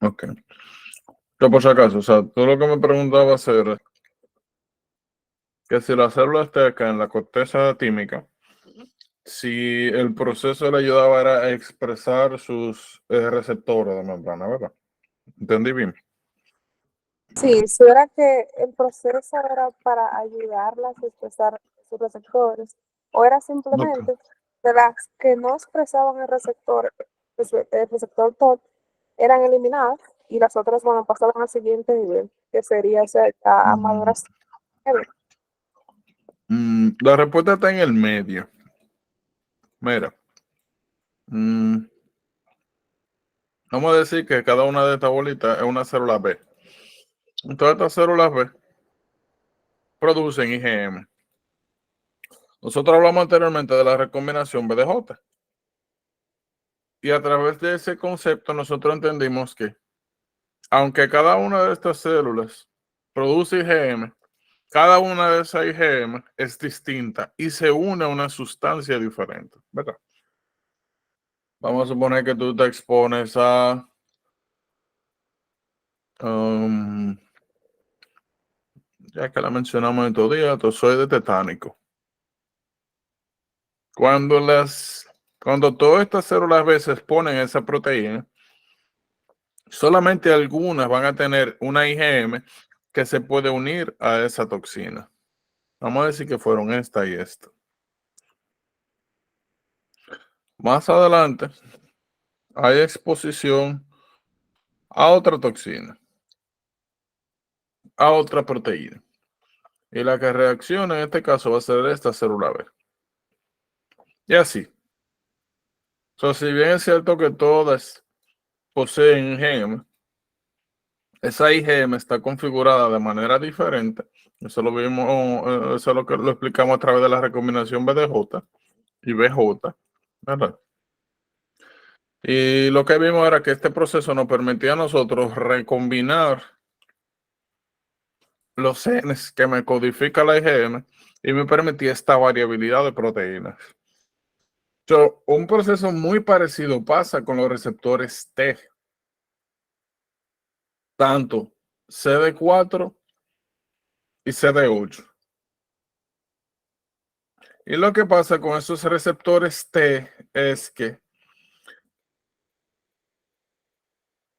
Ok. Yo por si acaso, o sea, tú lo que me preguntabas era que si la célula está acá en la corteza tímica, si el proceso le ayudaba era a expresar sus receptores de membrana, ¿verdad? ¿Entendí bien? Sí, si era que el proceso era para ayudarlas a expresar sus receptores, o era Ok. simplemente de las que no expresaban el receptor TOT, eran eliminadas y las otras, bueno, pasaban al siguiente nivel, que sería, o sea, a Mm, maduración. la respuesta está en el medio. Mira, mm, vamos a decir que cada una de estas bolitas es una célula B. Todas estas células B producen IgM. Nosotros hablamos anteriormente de la recombinación BDJ. Y a través de ese concepto nosotros entendimos que, aunque cada una de estas células produce IgM, cada una de esas IgM es distinta y se une a una sustancia diferente, ¿verdad? Vamos a suponer que tú te expones a um, ya que la mencionamos en todo día, tozoide tetánico. Cuando cuando todas estas células B se exponen a esa proteína, solamente algunas van a tener una IgM que se puede unir a esa toxina. Vamos a decir que fueron esta y esta. Más adelante hay exposición a otra toxina, a otra proteína. Y la que reacciona en este caso va a ser esta célula B. Y así. Si bien es cierto que todas poseen IgM, esa IgM está configurada de manera diferente. Eso lo vimos, eso es lo que lo explicamos a través de la recombinación BDJ y BJ, ¿verdad? Y lo que vimos era que este proceso nos permitía a nosotros recombinar los genes que me codifica la IgM y me permitía esta variabilidad de proteínas. Un proceso muy parecido pasa con los receptores T, tanto CD4 y CD8. Y lo que pasa con esos receptores T es que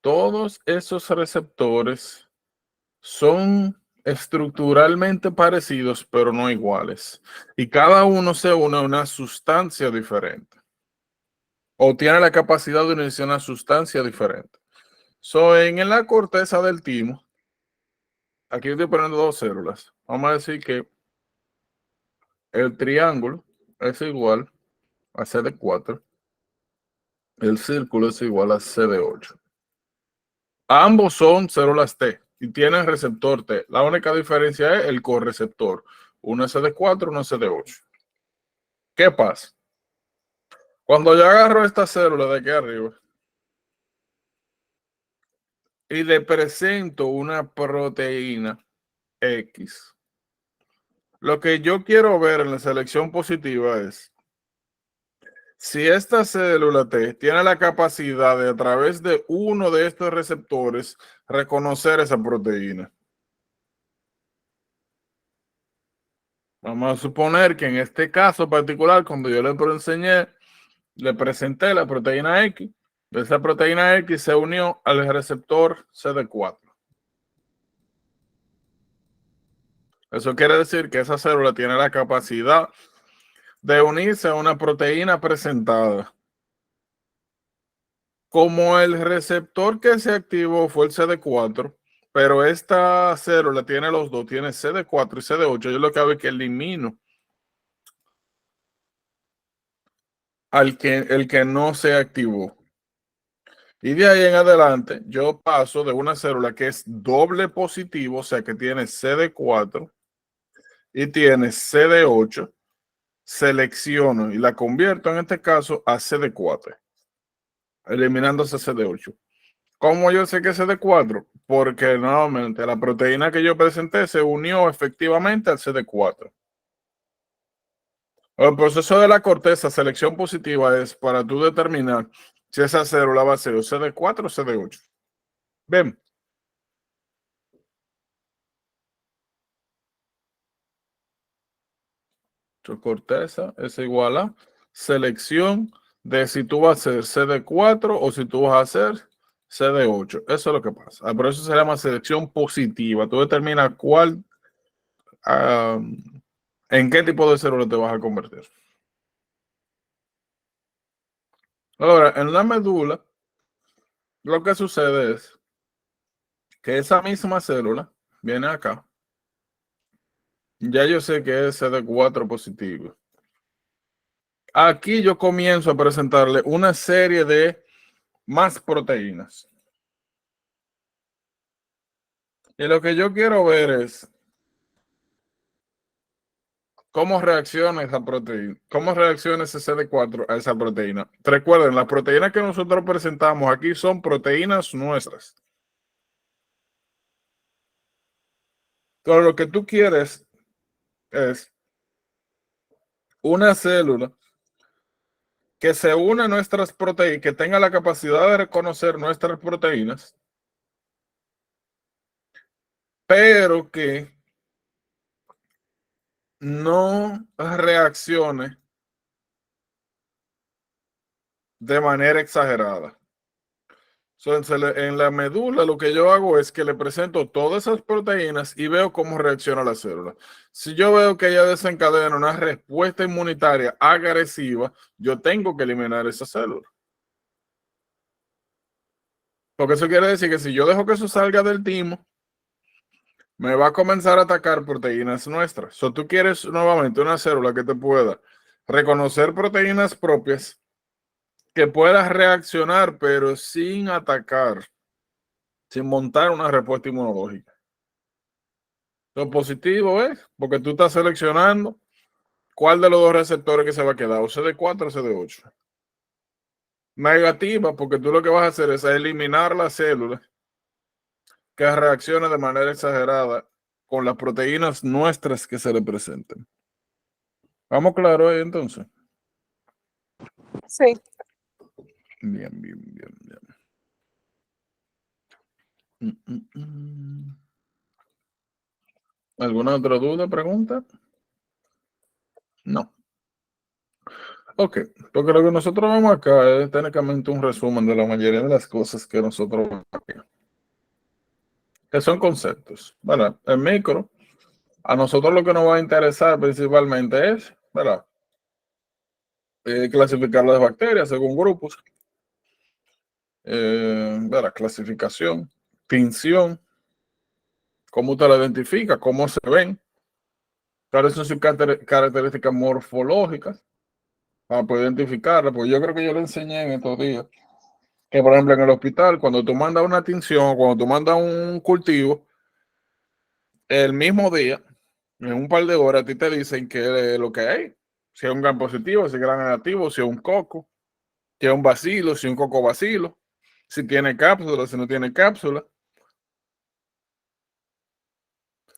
todos esos receptores son estructuralmente parecidos, pero no iguales. Y cada uno se une a una sustancia diferente. O tiene la capacidad de unirse a una sustancia diferente. En la corteza del timo, aquí estoy poniendo dos células. Vamos a decir que el triángulo es igual a CD4, el círculo es igual a CD8. Ambos son células T y tienen receptor T. La única diferencia es el correceptor. Uno es CD4, uno es CD8. ¿Qué pasa? Cuando yo agarro esta célula de aquí arriba y le presento una proteína X, lo que yo quiero ver en la selección positiva es si esta célula T tiene la capacidad de, a través de uno de estos receptores, reconocer esa proteína. Vamos a suponer que en este caso particular, cuando yo le presenté la proteína X, esa proteína X se unió al receptor CD4. Eso quiere decir que esa célula tiene la capacidad de unirse a una proteína presentada. Como el receptor que se activó fue el CD4, pero esta célula tiene los dos, tiene CD4 y CD8, yo lo que hago es que elimino el que no se activó. Y de ahí en adelante, yo paso de una célula que es doble positivo, o sea que tiene CD4 y tiene CD8, selecciono y la convierto en este caso a CD4, eliminando ese CD8. ¿Cómo yo sé que es CD4? Porque nuevamente la proteína que yo presenté se unió efectivamente al CD4. El proceso de la corteza, selección positiva, es para tú determinar si esa célula va a ser CD4 o CD8. Bien. Su corteza es igual a selección de si tú vas a hacer CD4 o si tú vas a hacer CD8. Eso es lo que pasa. Por eso se llama selección positiva. Tú determinas en qué tipo de célula te vas a convertir. Ahora, en la médula, lo que sucede es que esa misma célula viene acá. Ya yo sé que es CD4 positivo. Aquí yo comienzo a presentarle una serie de más proteínas. Y lo que yo quiero ver es cómo reacciona esa proteína, cómo reacciona ese CD4 a esa proteína. Recuerden, las proteínas que nosotros presentamos aquí son proteínas nuestras. Pero lo que tú quieres es una célula que se une a nuestras proteínas, que tenga la capacidad de reconocer nuestras proteínas, pero que no reaccione de manera exagerada. Entonces, en la médula lo que yo hago es que le presento todas esas proteínas y veo cómo reacciona la célula. Si yo veo que ella desencadena una respuesta inmunitaria agresiva, yo tengo que eliminar esa célula. Porque eso quiere decir que si yo dejo que eso salga del timo, me va a comenzar a atacar proteínas nuestras. So, tú quieres nuevamente una célula que te pueda reconocer proteínas propias, que pueda reaccionar, pero sin atacar, sin montar una respuesta inmunológica. Lo positivo es porque tú estás seleccionando cuál de los dos receptores que se va a quedar, o CD4 o CD8. Negativa, porque tú lo que vas a hacer es eliminar las células que reaccionen de manera exagerada con las proteínas nuestras que se le presenten. ¿Vamos claro ahí entonces? Sí. Bien, bien, bien, bien. ¿Alguna otra duda, pregunta? No. Ok, porque lo que nosotros vemos acá es técnicamente un resumen de la mayoría de las cosas que nosotros vemos aquí, que son conceptos, ¿verdad? En micro, a nosotros lo que nos va a interesar principalmente es, ¿verdad? Clasificar las bacterias según grupos, ¿verdad? Clasificación, tinción, cómo usted la identifica, cómo se ven, cuáles son sus características morfológicas para poder identificarla. Pues yo creo que yo le enseñé en estos días que, por ejemplo, en el hospital, cuando tú mandas una tinción, cuando tú mandas un cultivo, el mismo día, en un par de horas, a ti te dicen que lo que hay, si es un gran positivo, si es gran negativo, si es un coco, si es un bacilo, si es un coco bacilo, si tiene cápsula, si no tiene cápsula,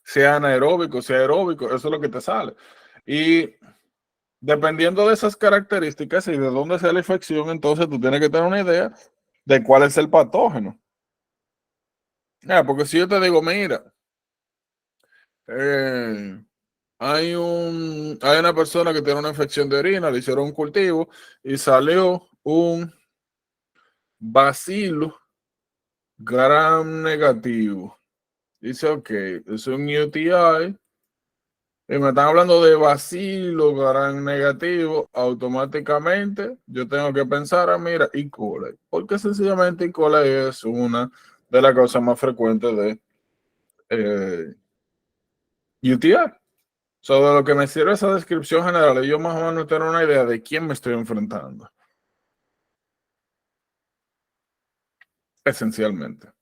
si es anaeróbico, si es aeróbico, eso es lo que te sale. Y dependiendo de esas características y de dónde sea la infección, entonces tú tienes que tener una idea de cuál es el patógeno. Porque si yo te digo, mira, hay una persona que tiene una infección de orina, le hicieron un cultivo y salió un bacilo gram negativo. Dice, ok, es un UTI y me están hablando de bacilo gram negativo. Automáticamente yo tengo que pensar, mira, E. coli, porque sencillamente E. coli es una de las causas más frecuentes de UTI. Sobre lo que me sirve esa descripción general, yo más o menos tengo una idea de quién me estoy enfrentando. Esencialmente.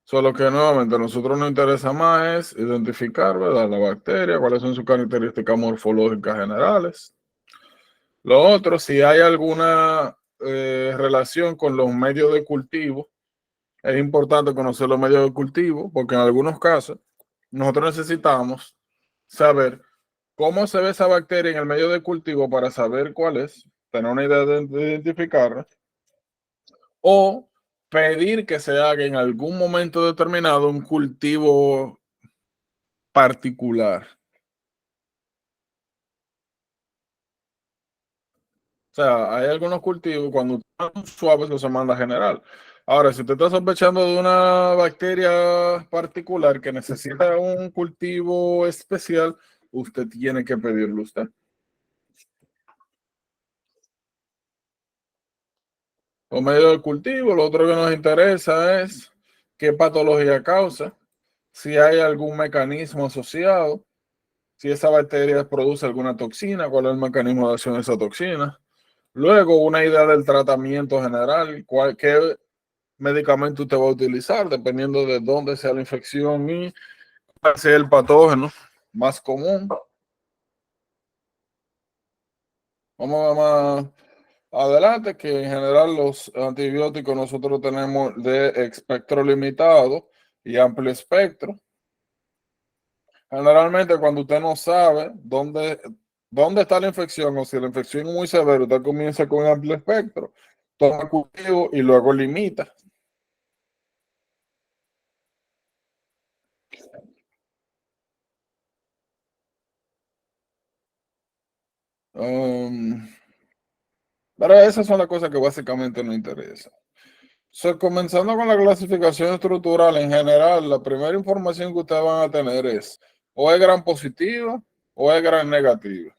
Solo que nuevamente a nosotros nos interesa más es identificar, ¿verdad?, la bacteria, cuáles son sus características morfológicas generales. Lo otro, si hay alguna relación con los medios de cultivo, es importante conocer los medios de cultivo, porque en algunos casos nosotros necesitamos saber cómo se ve esa bacteria en el medio de cultivo para saber cuál es, tener una idea de identificarla, o pedir que se haga en algún momento determinado un cultivo particular. O sea, hay algunos cultivos, cuando están suaves, eso se manda a general. Ahora, si usted está sospechando de una bacteria particular que necesita un cultivo especial, usted tiene que pedirlo usted. Por medio del cultivo, lo otro que nos interesa es qué patología causa, si hay algún mecanismo asociado, si esa bacteria produce alguna toxina, cuál es el mecanismo de acción de esa toxina. Luego, una idea del tratamiento general, qué medicamento usted va a utilizar, dependiendo de dónde sea la infección y cuál sea el patógeno más común. Vamos más adelante, que en general los antibióticos nosotros tenemos de espectro limitado y amplio espectro. Generalmente cuando usted no sabe dónde está la infección o si la infección es muy severa, usted comienza con amplio espectro, toma cultivo y luego limita. Um, pero esas son las cosas que básicamente nos interesan. So, comenzando con la clasificación estructural en general, la primera información que ustedes van a tener es o es gran positiva o es gran negativa.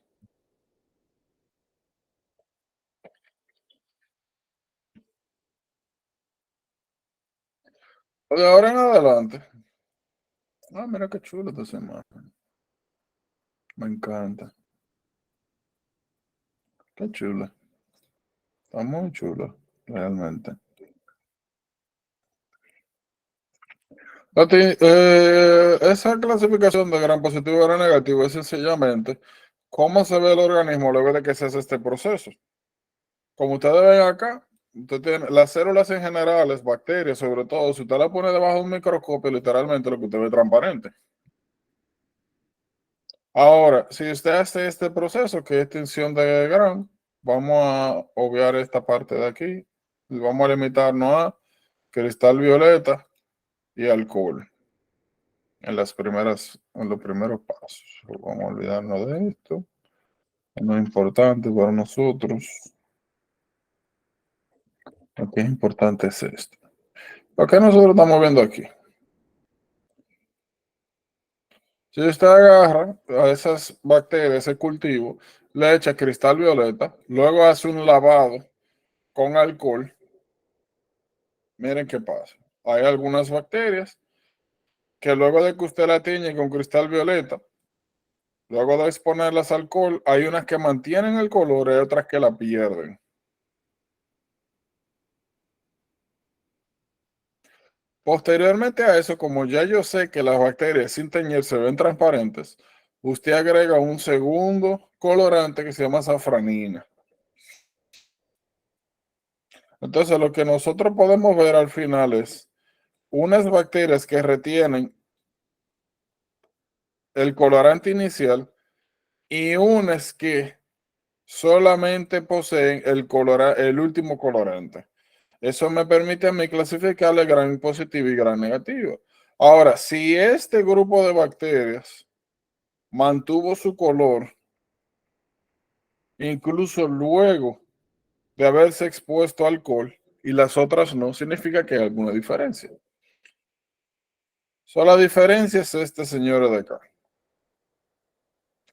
De ahora en adelante. Ah, mira qué chulo esta semana. Me encanta. Qué chula. Está muy chulo, realmente. Esa clasificación de gran positivo y gran negativo es sencillamente cómo se ve el organismo luego de que se hace este proceso. Como ustedes ven acá, usted tiene las células en general, las bacterias, sobre todo, si usted la pone debajo de un microscopio, literalmente lo que usted ve es transparente. Ahora, si usted hace este proceso, que es extinción de Gram, vamos a obviar esta parte de aquí y vamos a limitarnos a cristal violeta y alcohol en los primeros pasos. Vamos a olvidarnos de esto. No es importante para nosotros. Lo que es importante es esto. Lo que nosotros estamos viendo aquí. Si usted agarra a esas bacterias, ese cultivo, le echa cristal violeta, luego hace un lavado con alcohol, miren qué pasa. Hay algunas bacterias que luego de que usted la tiñe con cristal violeta, luego de exponerlas al alcohol, hay unas que mantienen el color y otras que la pierden. Posteriormente a eso, como ya yo sé que las bacterias sin teñir se ven transparentes, usted agrega un segundo colorante que se llama safranina. Entonces, lo que nosotros podemos ver al final es unas bacterias que retienen el colorante inicial y unas que solamente poseen el último colorante. Eso me permite a mí clasificarle gran positivo y gran negativo. Ahora, si este grupo de bacterias mantuvo su color, incluso luego de haberse expuesto a alcohol, y las otras no, significa que hay alguna diferencia. La diferencia es este señor de acá.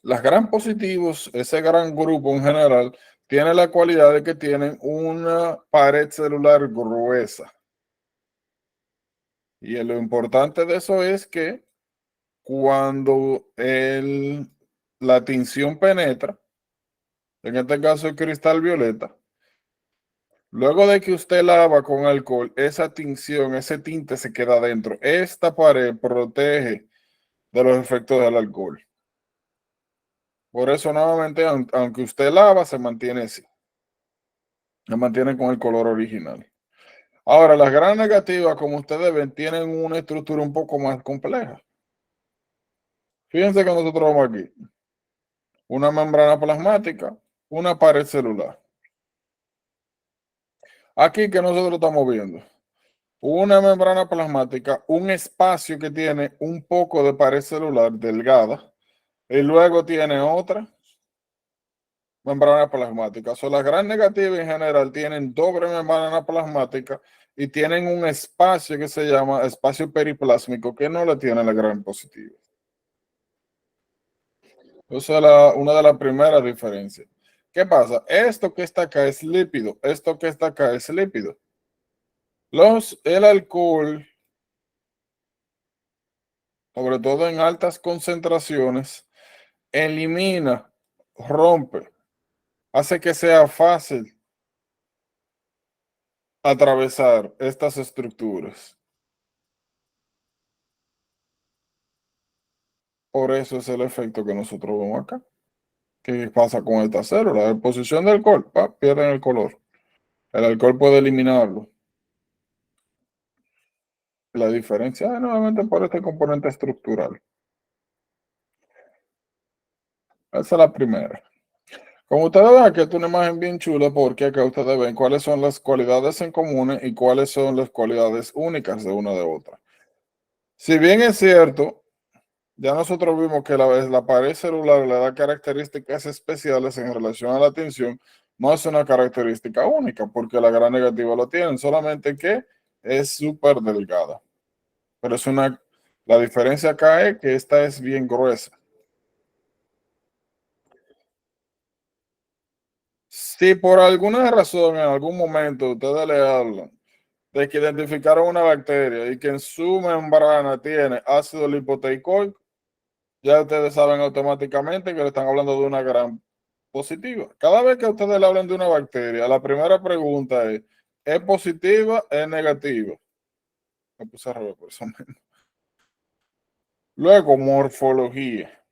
Las gran positivos, ese gran grupo en general, tiene la cualidad de que tienen una pared celular gruesa. Y lo importante de eso es que cuando la tinción penetra, en este caso el cristal violeta, luego de que usted lava con alcohol, esa tinción, ese tinte se queda adentro. Esta pared protege de los efectos del alcohol. Por eso, nuevamente, aunque usted lava, se mantiene así. Se mantiene con el color original. Ahora, las gran negativas, como ustedes ven, tienen una estructura un poco más compleja. Fíjense que nosotros vamos aquí. Una membrana plasmática, una pared celular. Aquí que nosotros estamos viendo una membrana plasmática, un espacio que tiene un poco de pared celular delgada y luego tiene otra membrana plasmática. So, las gran negativas en general tienen doble membrana plasmática y tienen un espacio que se llama espacio periplásmico que no le tiene la gran positiva. Esa es una de las primeras diferencias. ¿Qué pasa? Esto que está acá es lípido, esto que está acá es lípido. El alcohol, sobre todo en altas concentraciones, elimina, rompe, hace que sea fácil atravesar estas estructuras. Por eso es el efecto que nosotros vemos acá. ¿Qué pasa con esta célula? La exposición del alcohol, pierden el color. El alcohol puede eliminarlo. La diferencia es nuevamente por este componente estructural. Esa es la primera. Como ustedes ven, aquí es una imagen bien chula porque acá ustedes ven cuáles son las cualidades en común y cuáles son las cualidades únicas de una de otra. Si bien es cierto, ya nosotros vimos que la pared celular le da características especiales en relación a la tensión, no es una característica única porque la gran negativa lo tienen, solamente que es súper delgada. Pero la diferencia acá es que esta es bien gruesa. Si por alguna razón en algún momento ustedes le hablan de que identificaron una bacteria y que en su membrana tiene ácido lipoteicoico, ya ustedes saben automáticamente que le están hablando de una gran positiva. Cada vez que ustedes le hablan de una bacteria, la primera pregunta ¿es positiva? ¿Es negativa? Me puse a revés por eso mismo. Luego, morfología.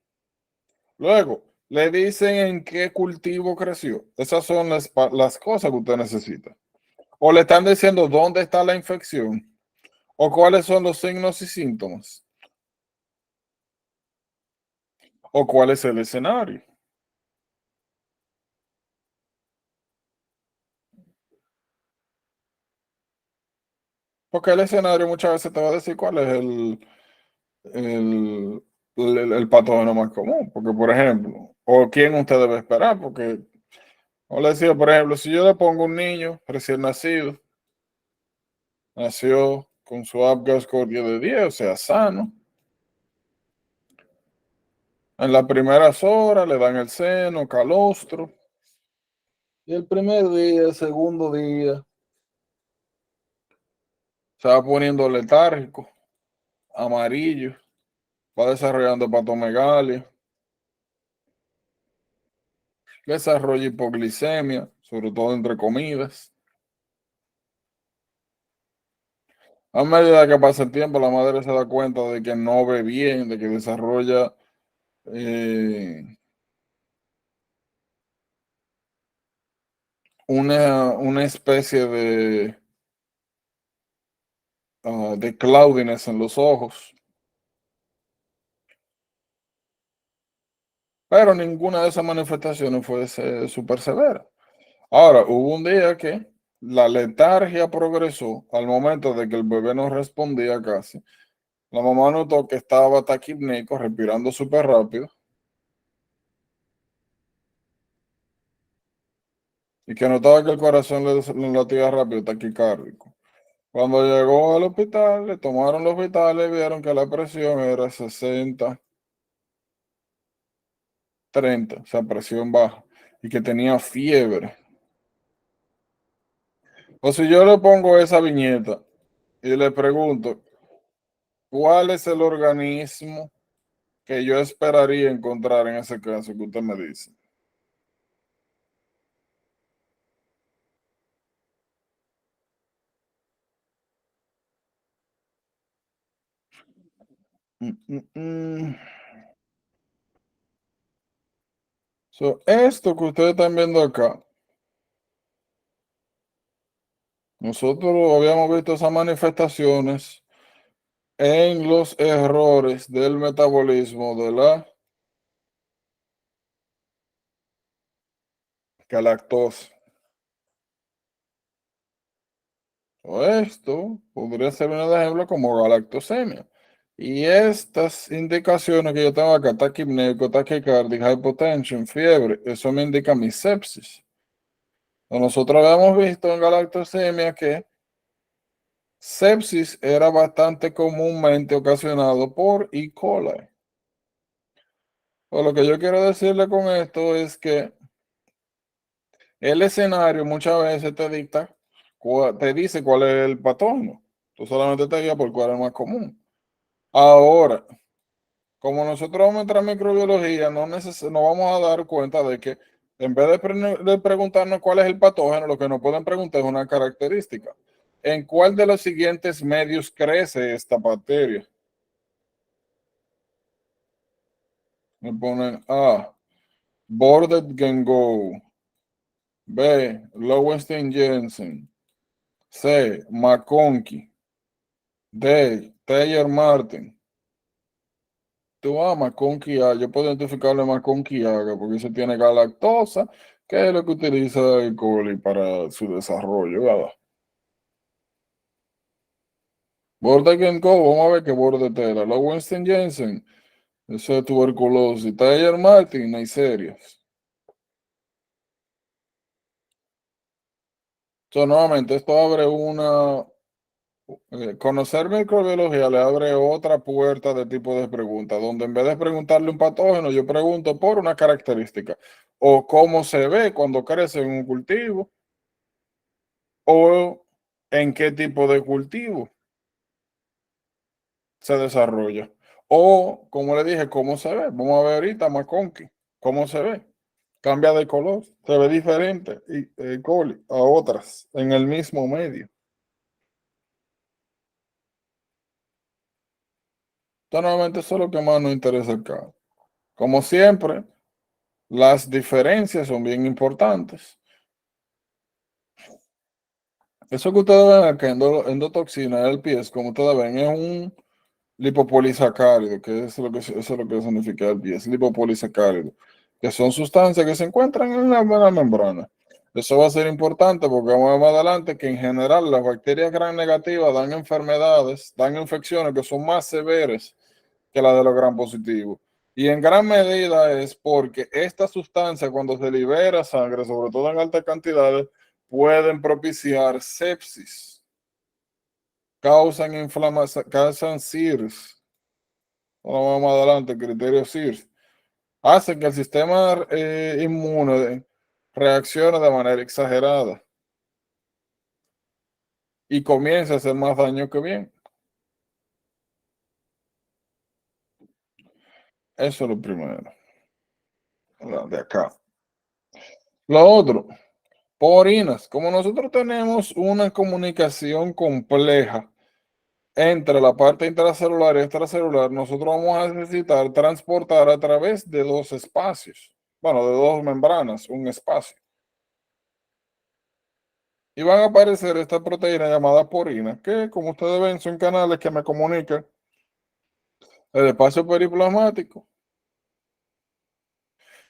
Luego, le dicen en qué cultivo creció. Esas son las cosas que usted necesita. O le están diciendo dónde está la infección o cuáles son los signos y síntomas o cuál es el escenario. Porque el escenario muchas veces te va a decir cuál es el, el patógeno más común. Porque, por ejemplo, o quién usted debe esperar. Porque, como le decía, por ejemplo, si yo le pongo un niño recién nacido, nació con su Apgar score 10 de 10, o sea, sano. En las primeras horas le dan el seno, calostro. Y el primer día, el segundo día, se va poniendo letárgico, amarillo, va desarrollando hepatomegalia, desarrolla hipoglicemia, sobre todo entre comidas. A medida que pasa el tiempo, la madre se da cuenta de que no ve bien, de que desarrolla una especie de cloudiness en los ojos, pero ninguna de esas manifestaciones fue súper severa. Ahora, hubo un día que la letargia progresó al momento de que el bebé no respondía casi. La mamá notó que estaba taquipnéico, respirando súper rápido, y que notaba que el corazón le latía rápido, taquicárdico. Cuando llegó al hospital, le tomaron los vitales y vieron que la presión era 60-30, o sea, presión baja, y que tenía fiebre. O si yo le pongo esa viñeta y le pregunto, ¿cuál es el organismo que yo esperaría encontrar en ese caso que usted me dice? Mm, mm, mm. So, esto que ustedes están viendo acá, nosotros habíamos visto esas manifestaciones en los errores del metabolismo de la galactosa. O esto podría ser un ejemplo como galactosemia. Y estas indicaciones que yo tengo acá, taquipneico, taquicardia, hypotension, fiebre, eso me indica mi sepsis. Nosotros habíamos visto en galactosemia que sepsis era bastante comúnmente ocasionado por E. coli. O lo que yo quiero decirle con esto es que el escenario muchas veces te dicta, te dice cuál es el patógeno. Tú solamente te guías por cuál es el más común. Ahora, como nosotros vamos a entrar en microbiología, no vamos a dar cuenta de que en vez de preguntarnos cuál es el patógeno, lo que nos pueden preguntar es una característica. ¿En cuál de los siguientes medios crece esta bacteria? Me ponen A, Bordet Gengo, B, Lowenstein-Jensen, C, McConkey, D, Taylor Martin. Tú, McConkey A, yo puedo identificarle McConkey A porque eso tiene galactosa, que es lo que utiliza el coli para su desarrollo, ¿verdad? Bordet Gengo, vamos a ver qué borde tela. Lowenstein-Jensen, eso es tuberculosis. Taylor Martin, Neisseria. Nuevamente, esto abre conocer microbiología le abre otra puerta de tipo de preguntas, donde en vez de preguntarle un patógeno, yo pregunto por una característica, o cómo se ve cuando crece en un cultivo, o en qué tipo de cultivo se desarrolla, o como le dije, cómo se ve. Vamos a ver ahorita, McConkey, cómo se ve. Cambia de color, se ve diferente y coli a otras en el mismo medio. Nuevamente, eso es lo que más nos interesa acá. Como siempre, las diferencias son bien importantes. Eso que ustedes ven acá, endotoxina del pie, como ustedes ven, es un lipopolisacárido, que es lo que, eso es lo que significa el pie, es lipopolisacárido, que son sustancias que se encuentran en la membrana. Eso va a ser importante porque vamos a ver más adelante que en general las bacterias gram negativas dan enfermedades, dan infecciones que son más severas que las de los gram positivos. Y en gran medida es porque esta sustancia, cuando se libera sangre, sobre todo en altas cantidades, pueden propiciar sepsis, causan inflamación, causan SIRS. Ahora vamos adelante, criterio SIRS. Hacen que el sistema inmune reaccione de manera exagerada y comience a hacer más daño que bien. Eso es lo primero. De acá. Lo otro, porinas. Como nosotros tenemos una comunicación compleja entre la parte intracelular y extracelular, nosotros vamos a necesitar transportar a través de dos espacios, bueno, de dos membranas, un espacio. Y van a aparecer esta proteína llamada porina, que como ustedes ven son canales que me comunican el espacio periplasmático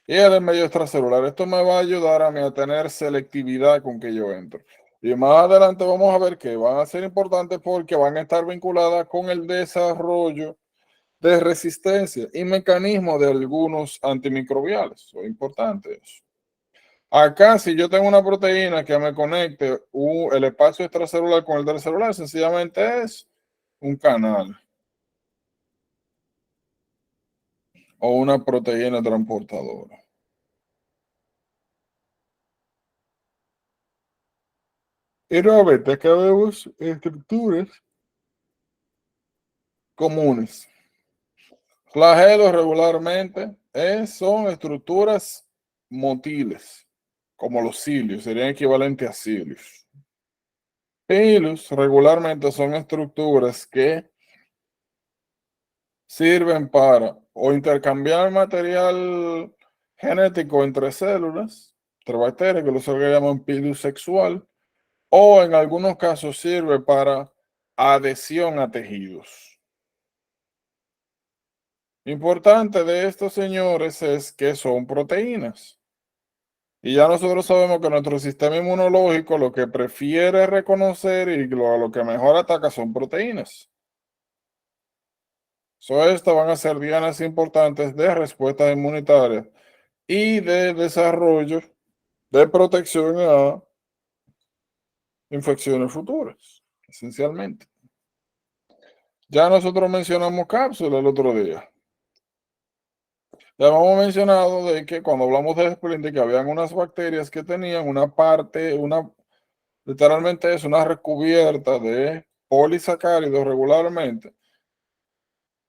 y el medio extracelular. Esto me va a ayudar a mí a tener selectividad con que yo entro. Y más adelante vamos a ver que van a ser importantes porque van a estar vinculadas con el desarrollo de resistencia y mecanismo de algunos antimicrobiales. Eso es importante eso. Acá, si yo tengo una proteína que me conecte el espacio extracelular con el del celular, sencillamente es un canal o una proteína transportadora. Y nuevamente, acá vemos estructuras comunes. Flagelos regularmente son estructuras motiles, como los cilios, serían equivalentes a cilios. Pilus regularmente son estructuras que sirven para o intercambiar material genético entre células, entre bacterias, que los que llaman pilus sexual, o en algunos casos sirve para adhesión a tejidos. Importante de estos señores es que son proteínas Y ya nosotros sabemos que nuestro sistema inmunológico lo que prefiere reconocer y a lo que mejor ataca son proteínas. Estas van a ser dianas importantes de respuestas inmunitarias y de desarrollo de protección a infecciones futuras, esencialmente. Ya nosotros mencionamos cápsulas el otro día. Ya hemos mencionado de que cuando hablamos de Splint, que habían unas bacterias que tenían una parte, literalmente es una recubierta de polisacáridos regularmente,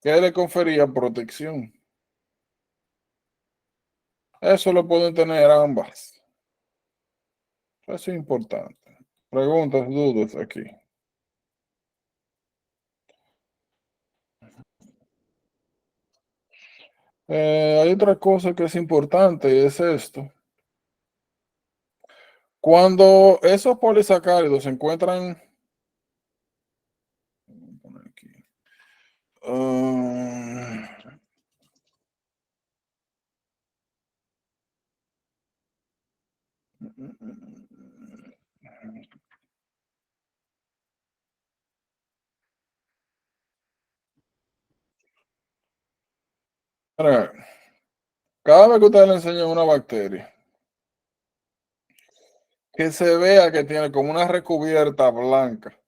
que le confería protección. Eso lo pueden tener ambas. Eso es importante. Preguntas, dudas aquí. Hay otra cosa que es importante, es esto. Cuando esos polisacáridos se encuentran, voy a poner aquí, cada vez que usted le enseña una bacteria, que se vea que tiene como una recubierta blanca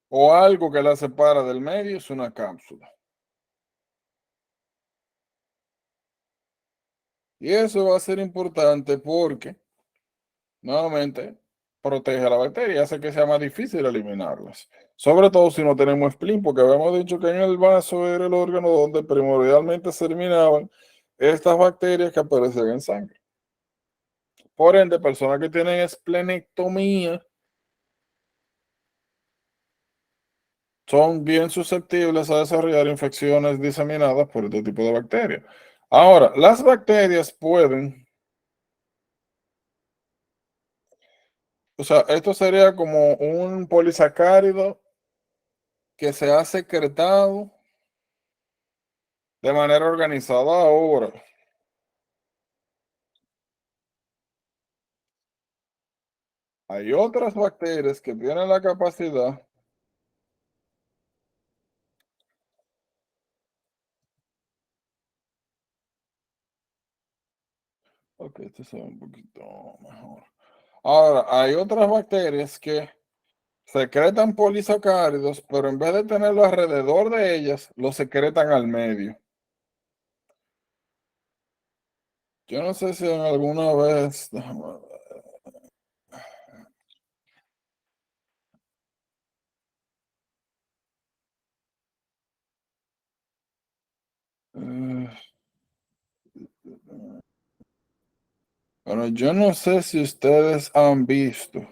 o algo que la separa del medio, es una cápsula. Y eso va a ser importante porque, nuevamente, protege a la bacteria, hace que sea más difícil eliminarlas. Sobre todo si no tenemos spleen, porque habíamos dicho que en el vaso era el órgano donde primordialmente se eliminaban estas bacterias que aparecen en sangre. Por ende, personas que tienen esplenectomía son bien susceptibles a desarrollar infecciones diseminadas por este tipo de bacterias. Ahora, las bacterias pueden, o sea, esto sería como un polisacárido que se ha secretado de manera organizada. Ahora, hay otras bacterias que tienen la capacidad, ok, esto se ve un poquito mejor. Ahora, hay otras bacterias que secretan polisacáridos, pero en vez de tenerlo alrededor de ellas, lo secretan al medio. Yo no sé si en alguna vez, eh, bueno, yo no sé si ustedes han visto,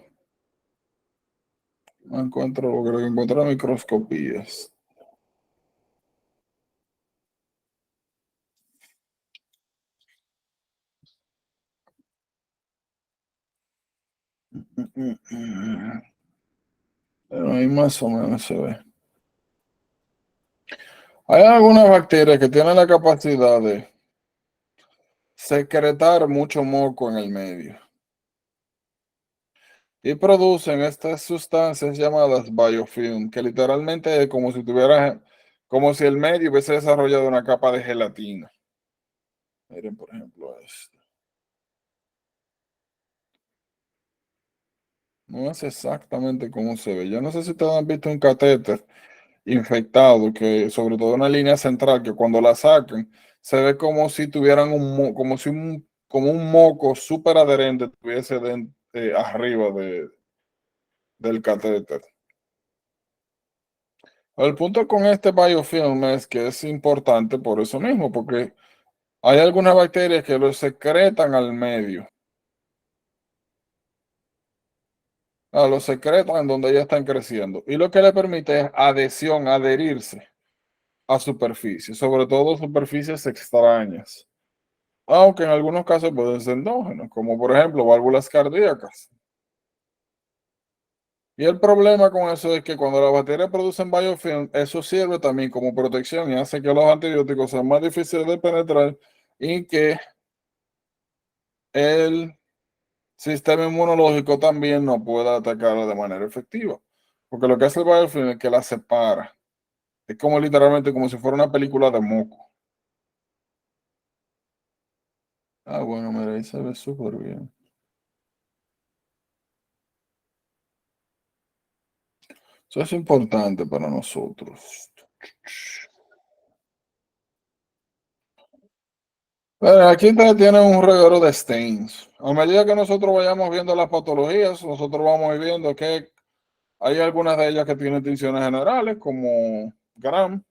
no encuentro, creo que encuentro microscopías. Pero ahí más o menos se ve. Hay algunas bacterias que tienen la capacidad de secretar mucho moco en el medio y producen estas sustancias llamadas biofilm, que literalmente es como si tuviera, como si el medio hubiese desarrollado una capa de gelatina. Miren, por ejemplo, esto. No es exactamente como se ve. Yo no sé si ustedes han visto un catéter infectado, que sobre todo una línea central, que cuando la sacan, se ve como si tuvieran como si como un moco súper adherente estuviese arriba del catéter. El punto con este biofilm es que es importante por eso mismo, porque hay algunas bacterias que lo secretan al medio. Lo secretan donde ya están creciendo. Y lo que le permite es adhesión, adherirse a superficies, sobre todo superficies extrañas. Aunque en algunos casos pueden ser endógenos, como por ejemplo válvulas cardíacas. Y el problema con eso es que cuando las bacterias producen biofilm, eso sirve también como protección y hace que los antibióticos sean más difíciles de penetrar y que el sistema inmunológico también no pueda atacarla de manera efectiva. Porque lo que hace el biofilm es que la separa. Es como literalmente como si fuera una película de moco. Ah, bueno, mira, ahí se ve súper bien. Eso es importante para nosotros. Aquí ustedes tienen un reguero de stains. A medida que nosotros vayamos viendo las patologías, nosotros vamos a ir viendo que hay algunas de ellas que tienen tinciones generales, como Gram,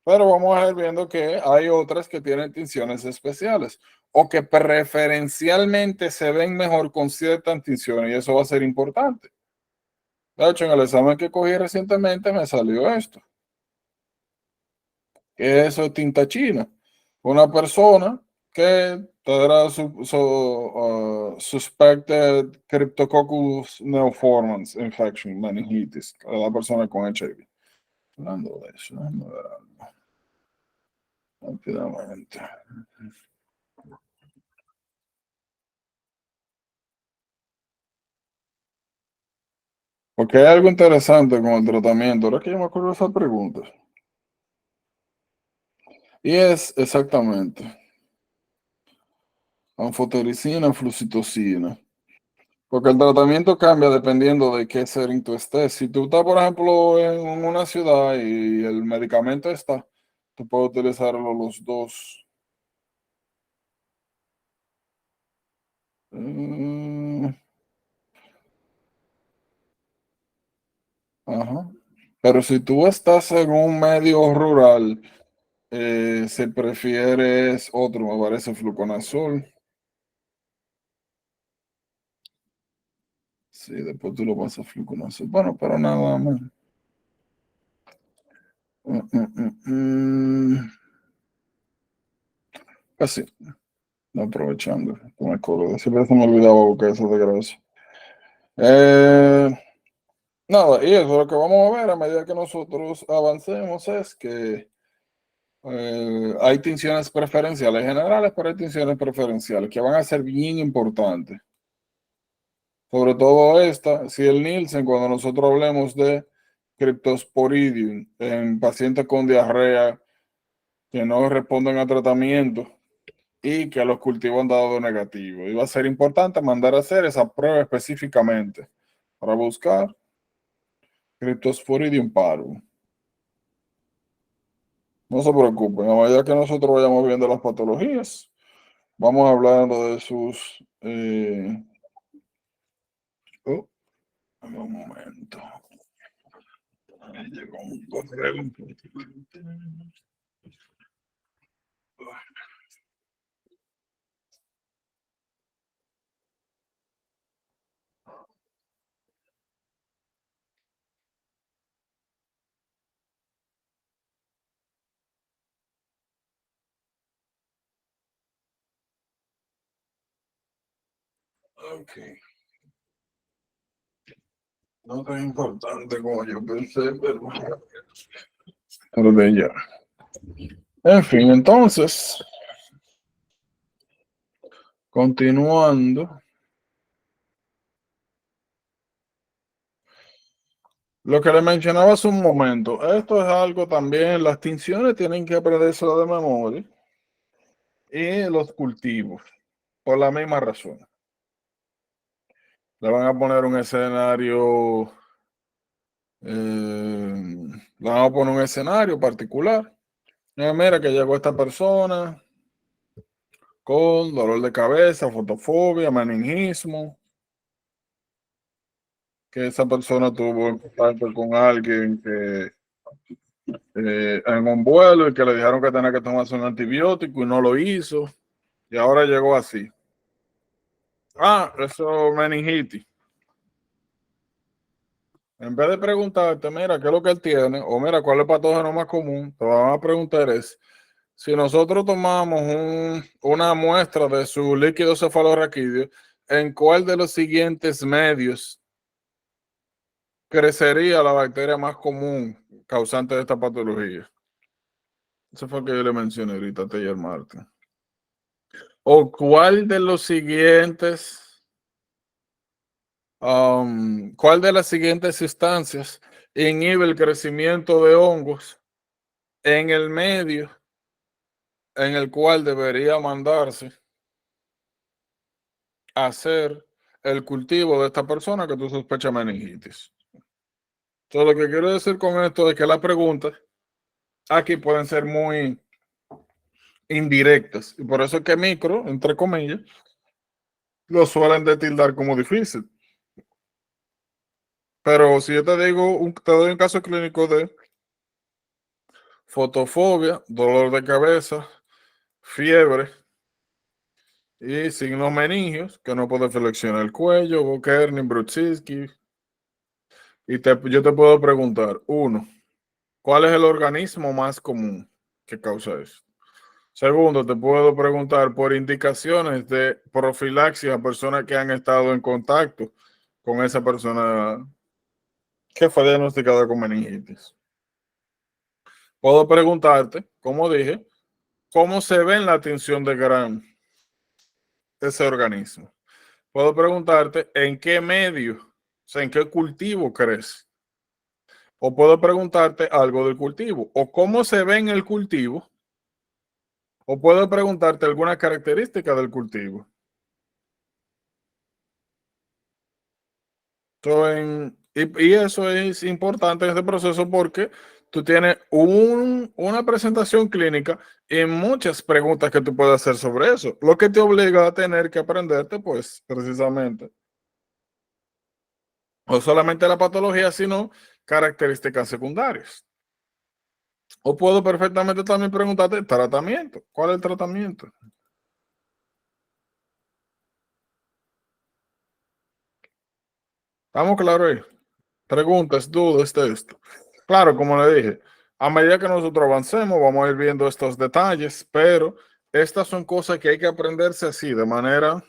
pero vamos a ir viendo que hay otras que tienen tinciones especiales o que preferencialmente se ven mejor con ciertas tinciones y eso va a ser importante. De hecho, en el examen que cogí recientemente me salió esto, que eso es tinta china. Una persona que tendrá suspected Cryptococcus neoformans infection, meningitis, la persona con HIV. Hablando de eso, déjame ver algo rápidamente. Porque hay algo interesante con el tratamiento. Ahora que yo me acuerdo de esa pregunta. Y es exactamente anfotericina, flucitocina. Porque el tratamiento cambia dependiendo de qué setting tú estés. Si tú estás, por ejemplo, en una ciudad y el medicamento está, tú puedes utilizarlo los dos. Mm, ajá. Pero si tú estás en un medio rural, se prefiere es otro, me parece fluconazol. Sí, después tú lo vas a fluconazol. Bueno, pero nada más. Mm, mm, mm. Así, aprovechando. No me acuerdo. Siempre se me olvidaba que eso de gracia. Eh, nada, y eso lo que vamos a ver a medida que nosotros avancemos es que hay tinciones preferenciales generales, pero hay tinciones preferenciales que van a ser bien importantes. Sobre todo esta, si el Nielsen, cuando nosotros hablemos de Cryptosporidium en pacientes con diarrea que no responden a tratamiento y que los cultivos han dado negativo. Y va a ser importante mandar a hacer esa prueba específicamente para buscar Cryptosporidium parvum. No se preocupen, a medida que nosotros vayamos viendo las patologías, vamos hablando de sus... oh, un momento. Ahí llegó un correo. Ok. No tan importante como yo pensé, pero de ya. En fin, entonces, continuando, lo que le mencionaba hace un momento, esto es algo también, las tinciones tienen que aprenderse de memoria y los cultivos, por la misma razón. Le van a poner un escenario, le van a poner un escenario particular. Mira que llegó esta persona con dolor de cabeza, fotofobia, meningismo, que esa persona tuvo contacto con alguien que en un vuelo y que le dijeron que tenía que tomarse un antibiótico y no lo hizo y ahora llegó así. Ah, eso es meningitis. En vez de preguntarte, mira, ¿qué es lo que él tiene? O mira, ¿cuál es el patógeno más común? Te van a preguntar es, si nosotros tomamos una muestra de su líquido cefalorraquídeo, ¿en cuál de los siguientes medios crecería la bacteria más común causante de esta patología? Eso fue lo que yo le mencioné ahorita a Taylor Martin. ¿O cuál de los siguientes ¿Cuál de las siguientes sustancias inhibe el crecimiento de hongos en el medio en el cual debería mandarse a hacer el cultivo de esta persona que tú sospechas meningitis? Entonces, lo que quiero decir con esto es que las preguntas aquí pueden ser muy indirectas, y por eso es que micro, entre comillas, lo suelen de tildar como difícil. Pero si yo te digo, te doy un caso clínico de fotofobia, dolor de cabeza, fiebre y signos meningios, que no puede flexionar el cuello, Bokernin, Brudzinski, y yo te puedo preguntar, uno, ¿cuál es el organismo más común que causa eso? Segundo, te puedo preguntar por indicaciones de profilaxis a personas que han estado en contacto con esa persona que fue diagnosticada con meningitis. Puedo preguntarte, como dije, cómo se ve en la tinción de Gram ese organismo. Puedo preguntarte en qué medio, o sea, en qué cultivo crece. O puedo preguntarte algo del cultivo, o cómo se ve en el cultivo, o puedo preguntarte alguna característica del cultivo. Y eso es importante en este proceso porque tú tienes una presentación clínica y muchas preguntas que tú puedes hacer sobre eso, lo que te obliga a tener que aprenderte, pues, precisamente, no solamente la patología, sino características secundarias. O puedo perfectamente también preguntarte tratamiento. ¿Cuál es el tratamiento? ¿Estamos claros ahí? Preguntas, dudas de esto. Claro, como le dije, a medida que nosotros avancemos, vamos a ir viendo estos detalles, pero estas son cosas que hay que aprenderse así, de manera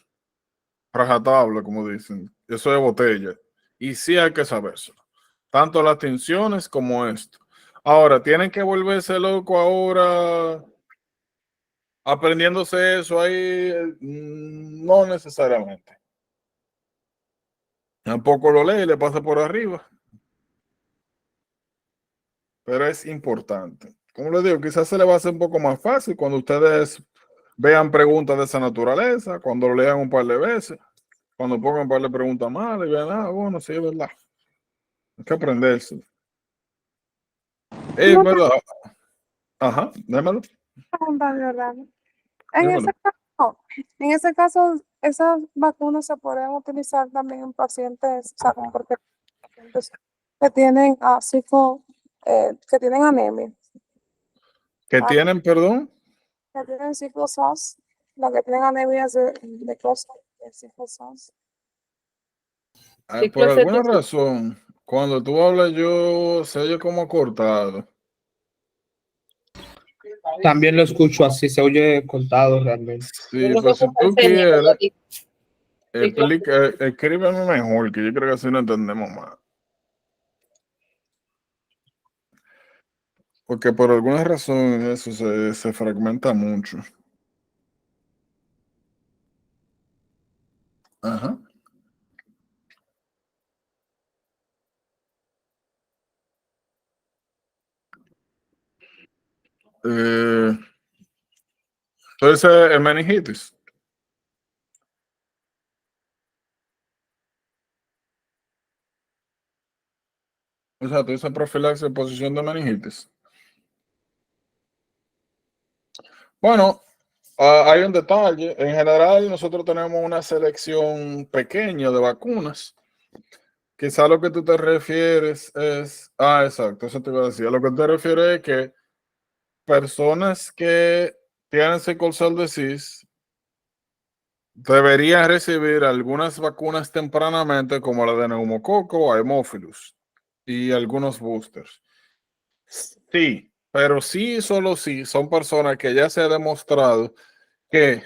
rajatabla, como dicen. Eso de botella. Y sí hay que saberlo. Tanto las tensiones como esto. Ahora, tienen que volverse loco ahora aprendiéndose eso ahí, no necesariamente. Tampoco lo lee y le pasa por arriba. Pero es importante. Como les digo, quizás se le va a hacer un poco más fácil cuando ustedes vean preguntas de esa naturaleza, cuando lo lean un par de veces, cuando pongan un par de preguntas malas y vean, bueno, sí, es verdad. Hay que aprenderse. Es Una verdad. Ajá, démelo, pregunta, de verdad. démelo. En ese caso, esas vacunas se pueden utilizar también en pacientes, o sea, porque pacientes que tienen que tienen anemia, ¿Que ah, tienen, perdón? que tienen ciclosos, los que tienen anemia de cosas, de ciclosos. Por alguna razón, cuando tú hablas, yo se oye como cortado. También lo escucho así, se oye cortado realmente. Sí, pues si tú quieres, escríbeme mejor, que yo creo que así no entendemos más. Porque por alguna razón eso se fragmenta mucho. Ajá. Eh, entonces, el meningitis. O sea, tú dices profilaxis de posición de meningitis. Bueno, hay un detalle. En general, nosotros tenemos una selección pequeña de vacunas. Quizá lo que tú te refieres es. Exacto, eso te iba a decir. A lo que te refieres es que personas que tienen sickle cell disease deberían recibir algunas vacunas tempranamente, como la de neumococo, Haemophilus y algunos boosters. Sí, pero sí, solo sí, son personas que ya se ha demostrado que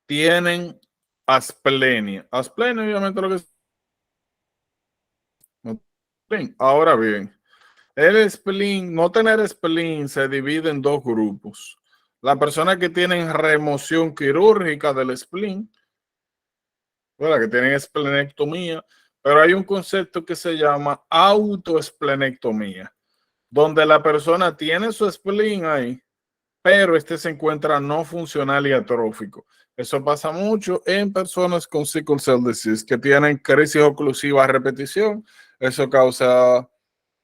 tienen asplenia. Asplenia, obviamente, lo que es. Ahora bien, el spleen, no tener spleen se divide en dos grupos. Las personas que tienen remoción quirúrgica del spleen, ¿verdad? Que tienen esplenectomía, pero hay un concepto que se llama autoesplenectomía, donde la persona tiene su spleen ahí, pero este se encuentra no funcional y atrófico. Eso pasa mucho en personas con sickle cell disease que tienen crisis oclusiva a repetición. Eso causa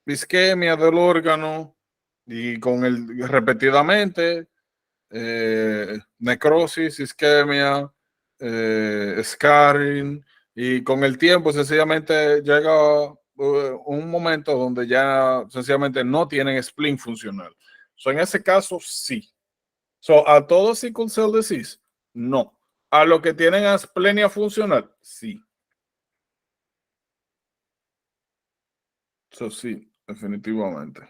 isquemia del órgano y con el repetidamente necrosis, isquemia, scarring, y con el tiempo sencillamente llega un momento donde ya sencillamente no tienen spleen funcional. So, en ese caso, sí. So, a todos sickle cell disease, no. A los que tienen asplenia funcional, sí. Eso sí, definitivamente.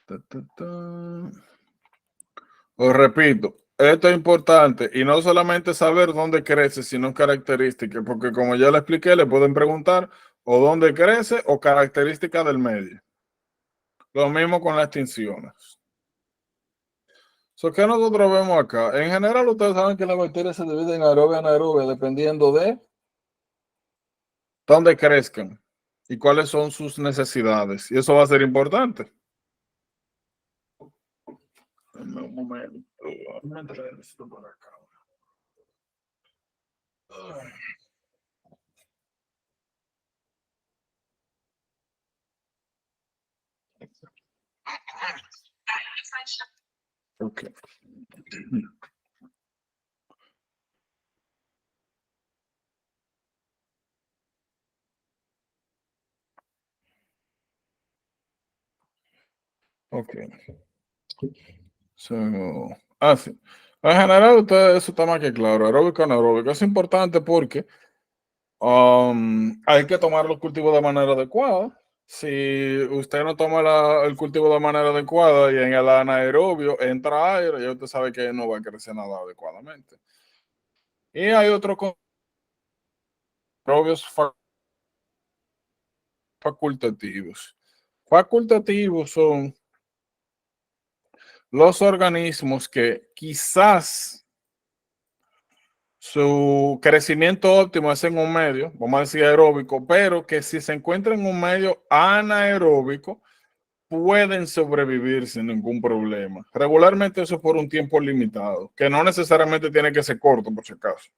Ta, ta, ta. Os repito, esto es importante y no solamente saber dónde crece, sino características, porque como ya le expliqué, le pueden preguntar o dónde crece o características del medio. Lo mismo con las extinciones. ¿Qué nosotros vemos acá? En general, ustedes saben que las bacterias se dividen en aerobia y anaerobia dependiendo de dónde crezcan y cuáles son sus necesidades. Y eso va a ser importante. Dame un momento. Vamos a entrar esto por acá. Ay. Ok. Ok. So, sí. En general, ustedes, eso está más que claro. Aeróbico, anaeróbico. Es importante porque hay que tomar los cultivos de manera adecuada. Si usted no toma el cultivo de manera adecuada y en el anaerobio entra aire, ya usted sabe que no va a crecer nada adecuadamente. Y hay otros aerobios facultativos. Facultativos son los organismos que quizás su crecimiento óptimo es en un medio, vamos a decir aeróbico, pero que si se encuentra en un medio anaeróbico, pueden sobrevivir sin ningún problema. Regularmente eso es por un tiempo limitado, que no necesariamente tiene que ser corto, por si acaso.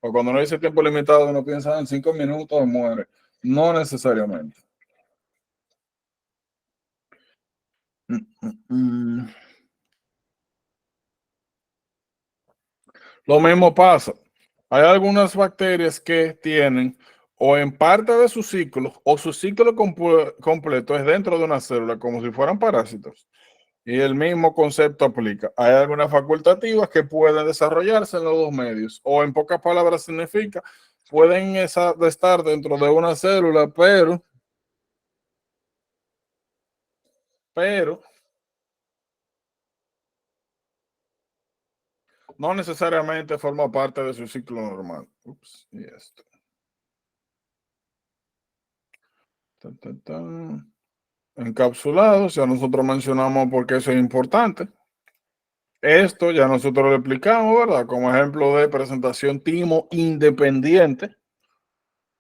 O cuando uno dice tiempo limitado, uno piensa en 5 minutos muere. No necesariamente. Lo mismo pasa. Hay algunas bacterias que tienen o en parte de su ciclo o su ciclo completo es dentro de una célula, como si fueran parásitos. Y el mismo concepto aplica. Hay algunas facultativas que pueden desarrollarse en los dos medios, o en pocas palabras significa, pueden estar dentro de una célula, pero no necesariamente forma parte de su ciclo normal. Ups, y esto. Tan, tan, tan. Encapsulados, ya nosotros mencionamos por qué eso es importante. Esto ya nosotros lo explicamos, ¿verdad? Como ejemplo de presentación timo independiente.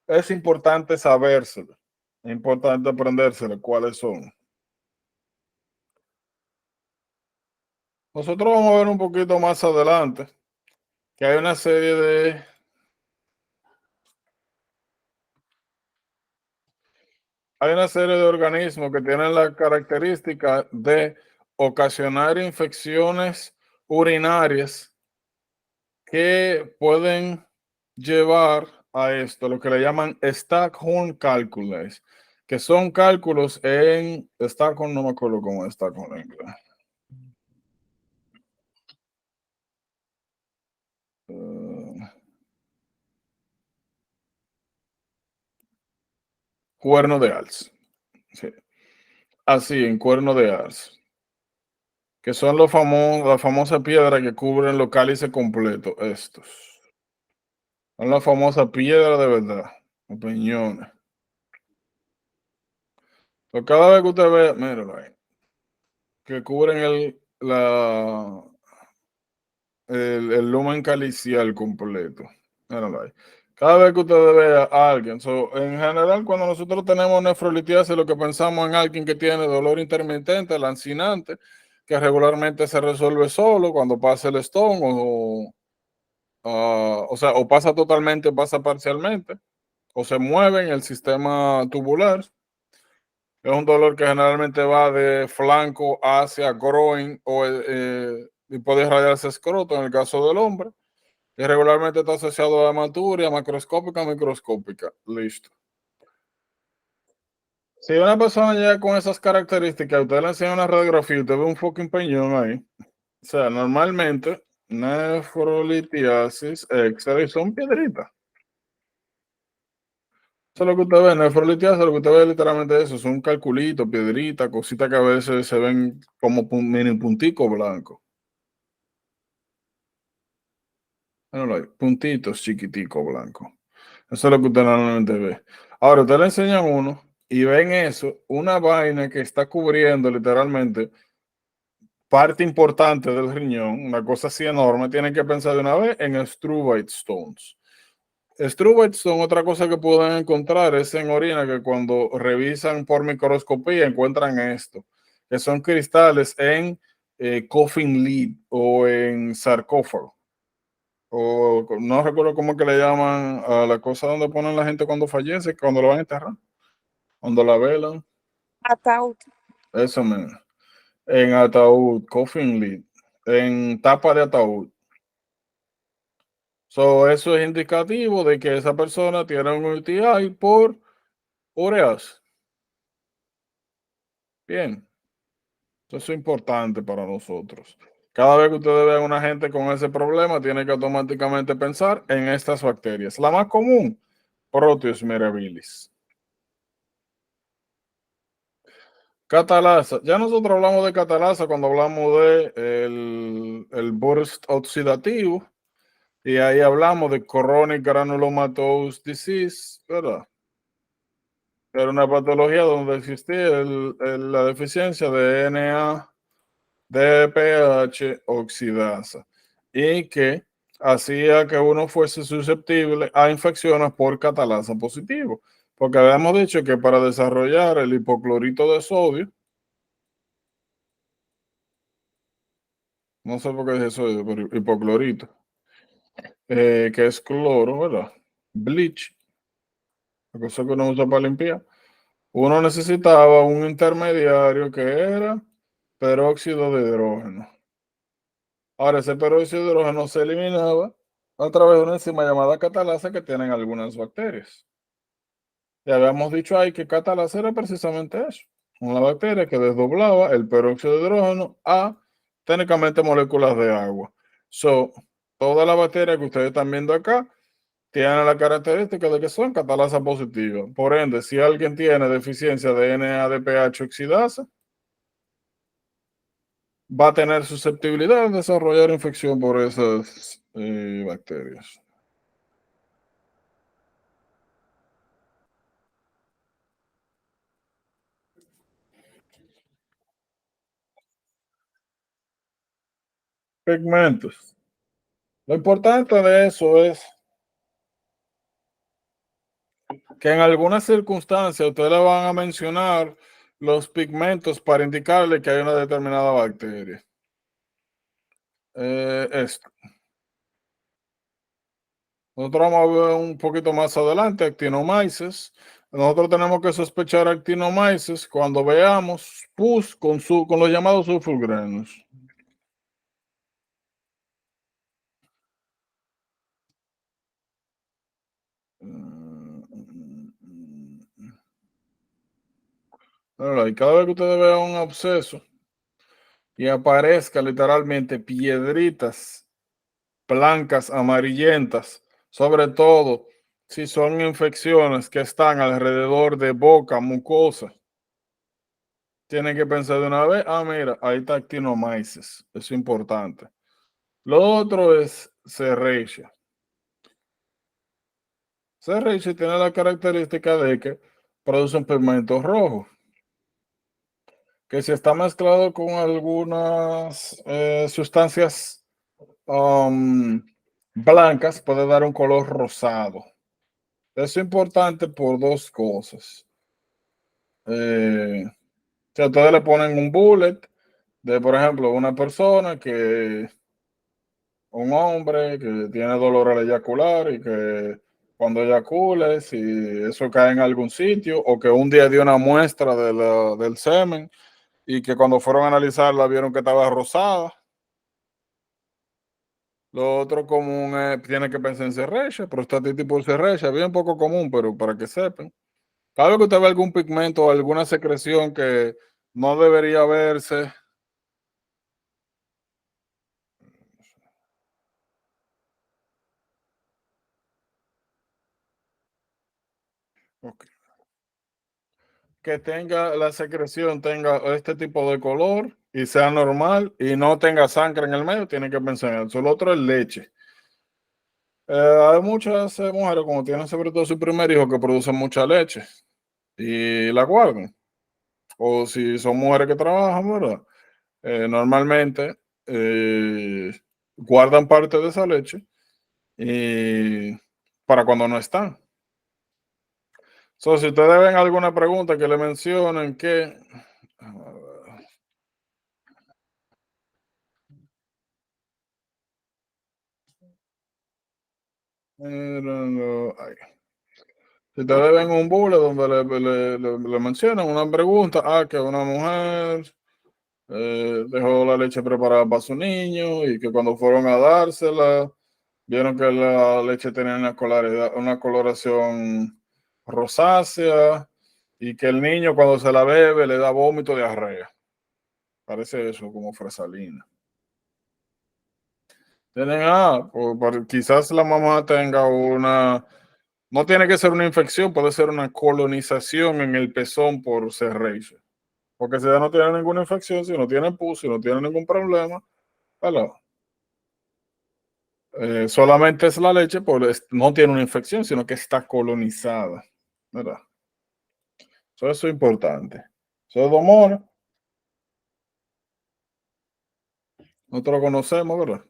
Es importante sabérselo. Es importante aprendérselo cuáles son. Nosotros vamos a ver un poquito más adelante que hay una serie de organismos que tienen la característica de ocasionar infecciones urinarias que pueden llevar a esto, lo que le llaman Stackhorn calcules, que son cálculos en Stackhorn, no me acuerdo cómo es Stackhorn en inglés. Cuerno de Ars. Sí. Así, en Cuerno de Ars. Que son la famosa piedra que cubren los cálices completos, estos. Son la famosa piedra de verdad, opiniones. Pero cada vez que usted ve, míralo ahí, que cubren el lumen calicial completo. Míralo ahí. Cada vez que usted ve a alguien, en general, cuando nosotros tenemos nefrolitiasis, lo que pensamos en alguien que tiene dolor intermitente, lancinante, que regularmente se resuelve solo cuando pasa el estómago, o sea, o pasa totalmente, o pasa parcialmente, o se mueve en el sistema tubular. Es un dolor que generalmente va de flanco hacia groin y puede irradiarse escroto en el caso del hombre. Y regularmente está asociado a hematuria macroscópica, microscópica. Listo. Si una persona llega con esas características, usted le enseña una radiografía y usted ve un fucking peñón ahí. O sea, normalmente, nefrolitiasis, X-ray son piedritas. Eso es lo que usted ve, nefrolitiasis, lo que usted ve es literalmente eso, son calculitos, piedritas, cositas que a veces se ven como mini punticos blancos. Bueno, puntitos chiquiticos blancos. Eso es lo que usted normalmente ve. Ahora, usted le enseña a uno y ven eso, una vaina que está cubriendo literalmente parte importante del riñón, una cosa así enorme, tienen que pensar de una vez en struvite stones. Struvite stone, otra cosa que pueden encontrar es en orina, que cuando revisan por microscopía encuentran esto, que son cristales en coffin lid o en sarcófago. O no recuerdo cómo que le llaman a la cosa donde ponen la gente cuando fallece, cuando lo van a enterrar, cuando la velan, Ataúd. eso mismo. En ataúd, coffin lid, en tapa de ataúd. Eso es indicativo de que esa persona tiene un UTI por ureas. Bien, eso es importante para nosotros. Cada vez que ustedes vean a una gente con ese problema, tiene que automáticamente pensar en estas bacterias. La más común, Proteus mirabilis. Catalasa. Ya nosotros hablamos de catalasa cuando hablamos de el burst oxidativo y ahí hablamos de chronic granulomatous disease, ¿verdad? Era una patología donde existía la deficiencia de NADPH oxidasa y que hacía que uno fuese susceptible a infecciones por catalasa positivo. Porque habíamos dicho que para desarrollar el hipoclorito de sodio, no sé por qué dije sodio, pero hipoclorito, que es cloro, ¿verdad? Bleach, la cosa que uno usa para limpiar. Uno necesitaba un intermediario que era peróxido de hidrógeno. Ahora, ese peróxido de hidrógeno se eliminaba a través de una enzima llamada catalasa que tienen algunas bacterias. Ya habíamos dicho ahí que catalasa era precisamente eso, una bacteria que desdoblaba el peróxido de hidrógeno a técnicamente moléculas de agua. Todas las bacterias que ustedes están viendo acá tienen la característica de que son catalasa positiva. Por ende, si alguien tiene deficiencia de NADPH oxidasa, va a tener susceptibilidad de desarrollar infección por esas bacterias. Pigmentos. Lo importante de eso es que en algunas circunstancias ustedes le van a mencionar los pigmentos para indicarle que hay una determinada bacteria. Esto. Nosotros vamos a ver un poquito más adelante actinomyces. Nosotros tenemos que sospechar actinomyces cuando veamos pus con los llamados sulfurgranos. Y cada vez que ustedes vean un absceso y aparezca literalmente piedritas blancas, amarillentas, sobre todo si son infecciones que están alrededor de boca, mucosa, tienen que pensar de una vez, mira, ahí está actinomyces, eso es importante. Lo otro es Serratia. Serratia tiene la característica de que produce un pigmento rojo, que si está mezclado con algunas sustancias blancas puede dar un color rosado. Eso es importante por dos cosas. Si a ustedes le ponen un bullet de, por ejemplo, una persona un hombre que tiene dolor al eyacular y que cuando eyacule, si eso cae en algún sitio, o que un día dio una muestra del semen y que cuando fueron a analizarla vieron que estaba rosada. Lo otro común es, tiene que pensar en serrecha, prostatitis por serrecha, bien poco común, pero para que sepan. Cada vez que usted ve algún pigmento o alguna secreción que no debería verse, ok, que tenga la secreción, tenga este tipo de color y sea normal y no tenga sangre en el medio, tiene que pensar en eso. Lo otro es leche. Hay muchas mujeres, como tienen sobre todo su primer hijo, que producen mucha leche y la guardan. O si son mujeres que trabajan, ¿verdad? Normalmente guardan parte de esa leche y para cuando no están. So, si ustedes ven alguna pregunta que le mencionen que si ustedes ven un bullet donde le mencionan una pregunta, que una mujer dejó la leche preparada para su niño y que cuando fueron a dársela, vieron que la leche tenía una coloración rosácea y que el niño cuando se la bebe le da vómito de diarrea. Parece eso como fresalina. Tienen, quizás la mamá tenga no tiene que ser una infección, puede ser una colonización en el pezón por serratia. Porque si ya no tiene ninguna infección, si no tiene pus, si no tiene ningún problema, ¿verdad? Solamente es la leche, no tiene una infección, sino que está colonizada, ¿verdad? Eso es importante. Pseudomonas, nosotros lo conocemos, ¿verdad?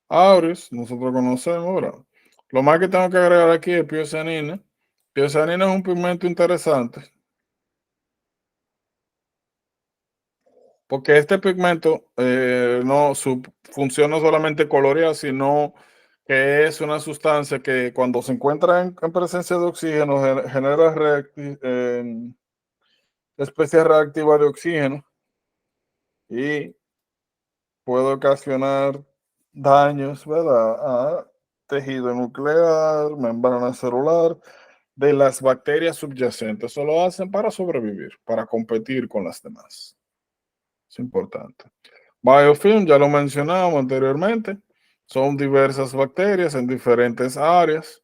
Aureus, nosotros conocemos, ¿verdad? Lo más que tengo que agregar aquí es piosanina. Piosanina es un pigmento interesante porque este pigmento su función no solamente colorear, sino que es una sustancia que cuando se encuentra en presencia de oxígeno genera especie reactiva de oxígeno y puede ocasionar daños, ¿verdad? A tejido nuclear, membrana celular de las bacterias subyacentes. Eso lo hacen para sobrevivir, para competir con las demás. Es importante. Biofilm, ya lo mencionamos anteriormente, son diversas bacterias en diferentes áreas.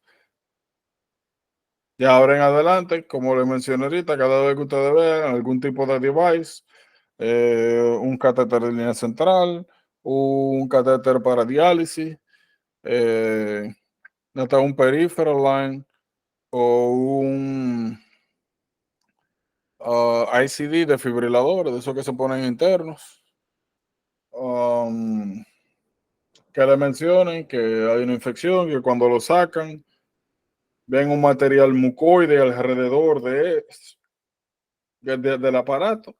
Y ahora en adelante, como le mencioné ahorita, cada vez que ustedes vean algún tipo de device, un catéter de línea central, un catéter para diálisis, hasta un peripheral line o un ICD defibrilador, de esos que se ponen internos. Que le mencionen que hay una infección, que cuando lo sacan, ven un material mucoide alrededor del aparato.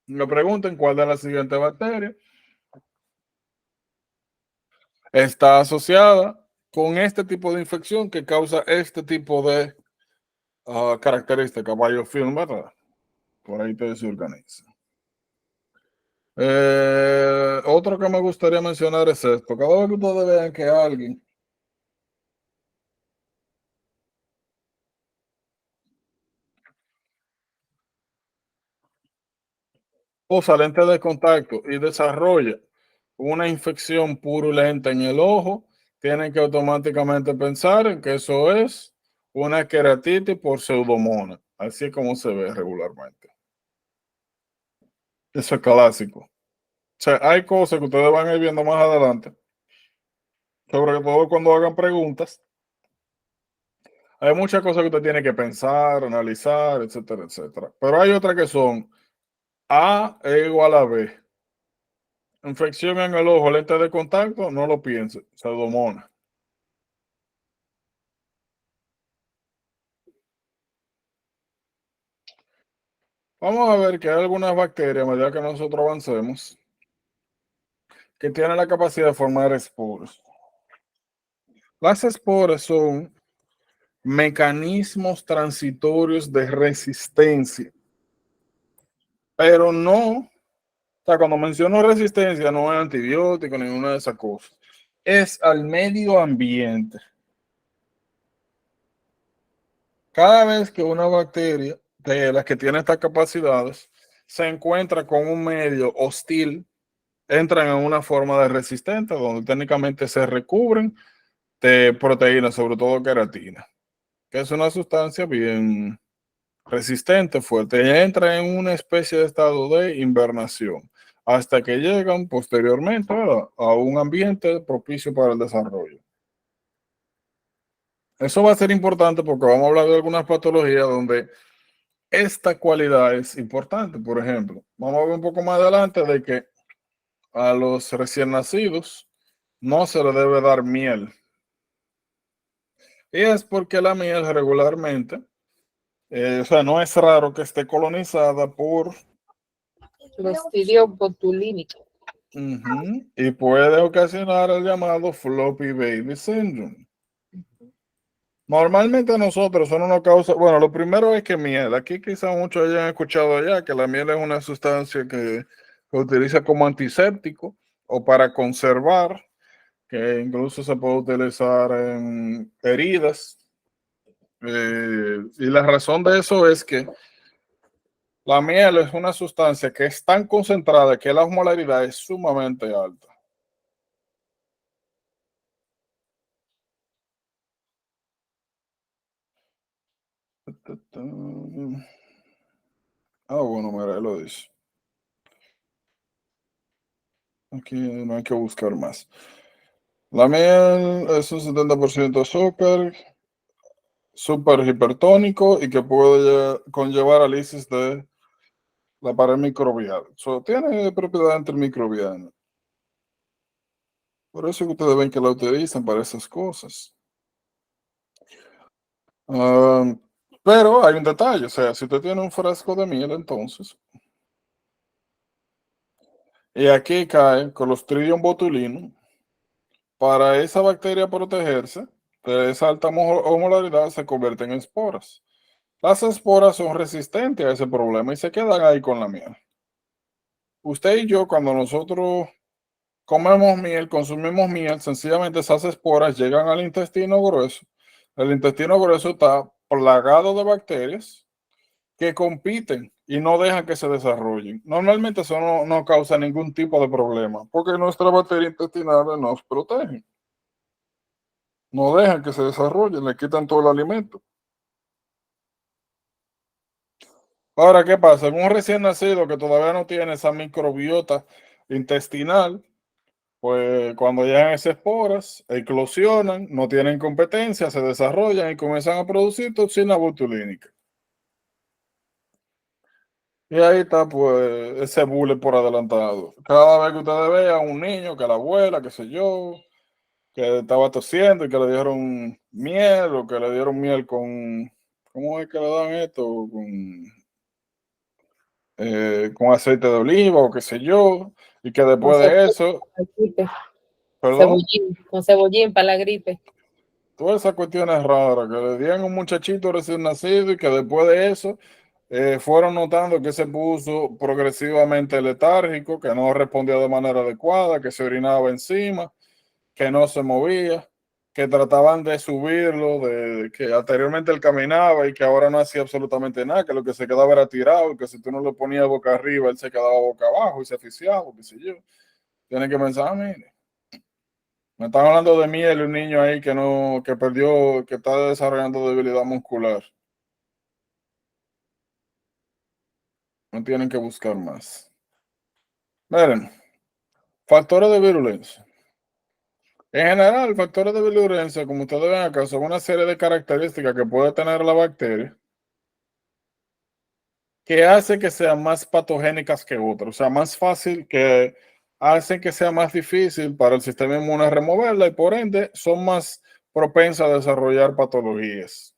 Me pregunten cuál de las siguientes bacterias está asociada con este tipo de infección que causa este tipo de características, biofilm, ¿verdad? Por ahí te se organiza. Otro que me gustaría mencionar es esto. Cada vez que ustedes vean que alguien usa lente de contacto y desarrolla una infección purulenta en el ojo, tienen que automáticamente pensar en que eso es una queratitis por pseudomonas, así como se ve regularmente. Eso es clásico. O sea, hay cosas que ustedes van a ir viendo más adelante, sobre todo cuando hagan preguntas. Hay muchas cosas que usted tiene que pensar, analizar, etcétera, etcétera. Pero hay otras que son A es igual a B. Infección en el ojo, lente de contacto, no lo piense, Pseudomonas. Vamos a ver que hay algunas bacterias, a medida que nosotros avancemos, que tienen la capacidad de formar esporas. Las esporas son mecanismos transitorios de resistencia, pero no, o sea, cuando menciono resistencia, no es antibiótico, ninguna de esas cosas. Es al medio ambiente. Cada vez que una bacteria de las que tiene estas capacidades se encuentra con un medio hostil, entran en una forma de resistente donde técnicamente se recubren de proteínas, sobre todo queratina, que es una sustancia bien resistente, fuerte, y entra en una especie de estado de invernación hasta que llegan posteriormente, ¿verdad?, a un ambiente propicio para el desarrollo. Eso va a ser importante porque vamos a hablar de algunas patologías donde esta cualidad es importante. Por ejemplo, vamos a ver un poco más adelante de que a los recién nacidos no se le debe dar miel. Y es porque la miel regularmente, o sea, no es raro que esté colonizada por Clostridium botulinum. y puede ocasionar el llamado floppy baby syndrome. Normalmente nosotros eso no nos causa, bueno, lo primero es que miel, aquí quizá muchos hayan escuchado ya que la miel es una sustancia que se utiliza como antiséptico o para conservar, que incluso se puede utilizar en heridas. Y la razón de eso es que la miel es una sustancia que es tan concentrada que la osmolaridad es sumamente alta. Bueno, mira, ahí lo dice. Aquí no hay que buscar más. La miel es un 70% azúcar, súper hipertónico y que puede conllevar análisis de la pared microbial. Tiene propiedad antimicrobiana. Por eso que ustedes ven que la utilizan para esas cosas. Pero hay un detalle, o sea, si usted tiene un frasco de miel, entonces, y aquí cae Clostridium botulinum, para esa bacteria protegerse de esa alta osmolaridad se convierten en esporas. Las esporas son resistentes a ese problema y se quedan ahí con la miel. Usted y yo, cuando nosotros comemos miel, consumimos miel, sencillamente esas esporas llegan al intestino grueso. El intestino grueso está plagado de bacterias que compiten y no dejan que se desarrollen. Normalmente eso no causa ningún tipo de problema porque nuestras bacterias intestinales nos protegen. No dejan que se desarrollen, le quitan todo el alimento. Ahora, ¿qué pasa? En un recién nacido que todavía no tiene esa microbiota intestinal, pues cuando llegan esas esporas, eclosionan, no tienen competencia, se desarrollan y comienzan a producir toxina botulínica. Y ahí está, pues, ese bullying por adelantado. Cada vez que ustedes vean un niño, que la abuela, qué sé yo, que estaba tosiendo y que le dieron miel o que le dieron miel con, ¿cómo es que le dan esto? Con aceite de oliva o qué sé yo, y que después de eso, perdón, Con cebollín para la gripe. todas esas cuestiones raras, que le dieron a un muchachito recién nacido y que después de eso fueron notando que se puso progresivamente letárgico, que no respondía de manera adecuada, que se orinaba encima, que no se movía, que trataban de subirlo, de que anteriormente él caminaba y que ahora no hacía absolutamente nada, que lo que se quedaba era tirado, que si tú no lo ponías boca arriba, él se quedaba boca abajo y se asfixiaba, qué sé yo. Tienen que pensar, mire, me están hablando de miel y un niño ahí que no, que perdió, que está desarrollando debilidad muscular. No tienen que buscar más. Miren, factores de virulencia. En general, factores de virulencia, como ustedes ven acá, son una serie de características que puede tener la bacteria que hace que sean más patogénicas que otras. O sea, más fácil que hacen que sea más difícil para el sistema inmune removerla y por ende son más propensas a desarrollar patologías.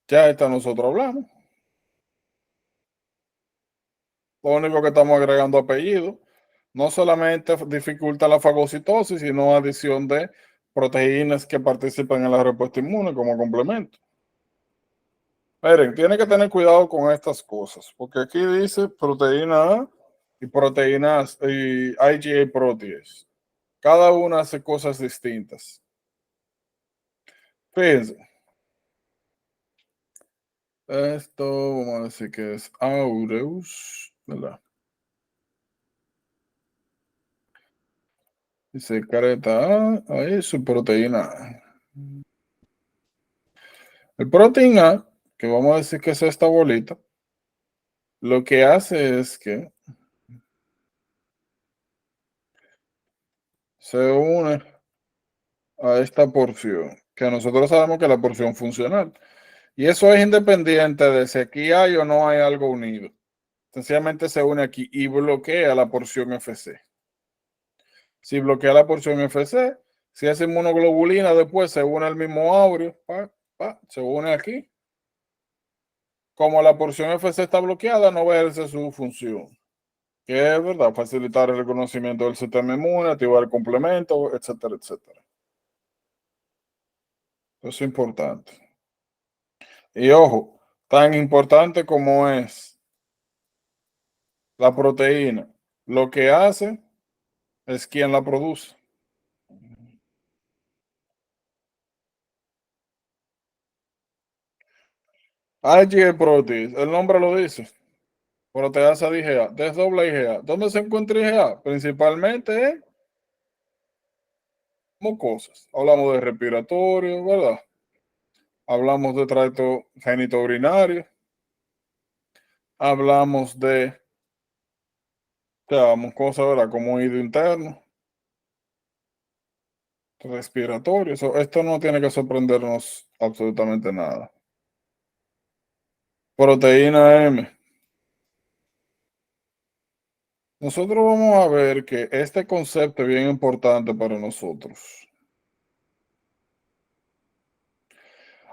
Ya esta nosotros hablamos. Lo único que estamos agregando apellido. No solamente dificulta la fagocitosis, sino adición de proteínas que participan en la respuesta inmune como complemento. Miren, tiene que tener cuidado con estas cosas, porque aquí dice proteína A y proteínas y IgA protease. Cada una hace cosas distintas. Fíjense. Esto, vamos a decir que es aureus, ¿verdad? Dice careta A, ahí su proteína A. El proteína A, que vamos a decir que es esta bolita, lo que hace es que se une a esta porción, que nosotros sabemos que es la porción funcional. Y eso es independiente de si aquí hay o no hay algo unido. Sencillamente se une aquí y bloquea la porción FC. Si bloquea la porción FC, si es inmunoglobulina, después se une al mismo áureo, se une aquí. Como la porción FC está bloqueada, no va a ejercer su función, que es verdad, facilitar el reconocimiento del sistema inmune, activar el complemento, etcétera, etcétera. Eso es importante. Y ojo, tan importante como es la proteína, lo que hace es quien la produce. IgA protease, el nombre lo dice. Proteasa de IgA, desdobla IgA. ¿Dónde se encuentra IgA? Principalmente en mucosas. Hablamos de respiratorio, ¿verdad? Hablamos de tracto genitourinario. Hablamos de mucosa, ¿verdad? Como oído interno. Respiratorio. Esto no tiene que sorprendernos absolutamente nada. Proteína M. Nosotros vamos a ver que este concepto es bien importante para nosotros.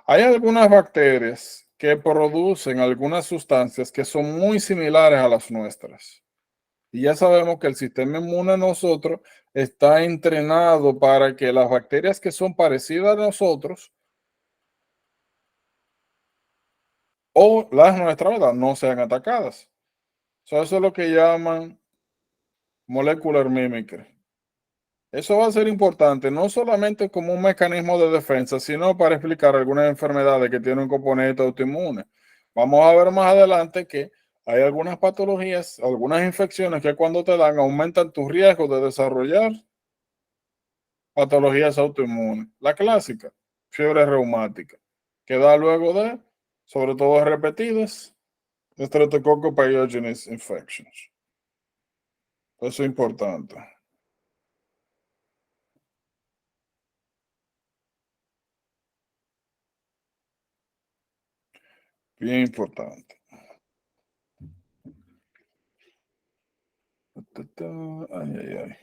Hay algunas bacterias que producen algunas sustancias que son muy similares a las nuestras. Y ya sabemos que el sistema inmune de nosotros está entrenado para que las bacterias que son parecidas a nosotros o las nuestras, ¿verdad?, no sean atacadas. Eso es lo que llaman molecular mimicry. Eso va a ser importante, no solamente como un mecanismo de defensa, sino para explicar algunas enfermedades que tienen un componente autoinmune. Vamos a ver más adelante que hay algunas patologías, algunas infecciones que cuando te dan aumentan tu riesgo de desarrollar patologías autoinmunes. La clásica, fiebre reumática, que da luego de, sobre todo repetidas, Streptococcus pyogenes infections. Eso es importante. Bien importante. Ay, ay, ay.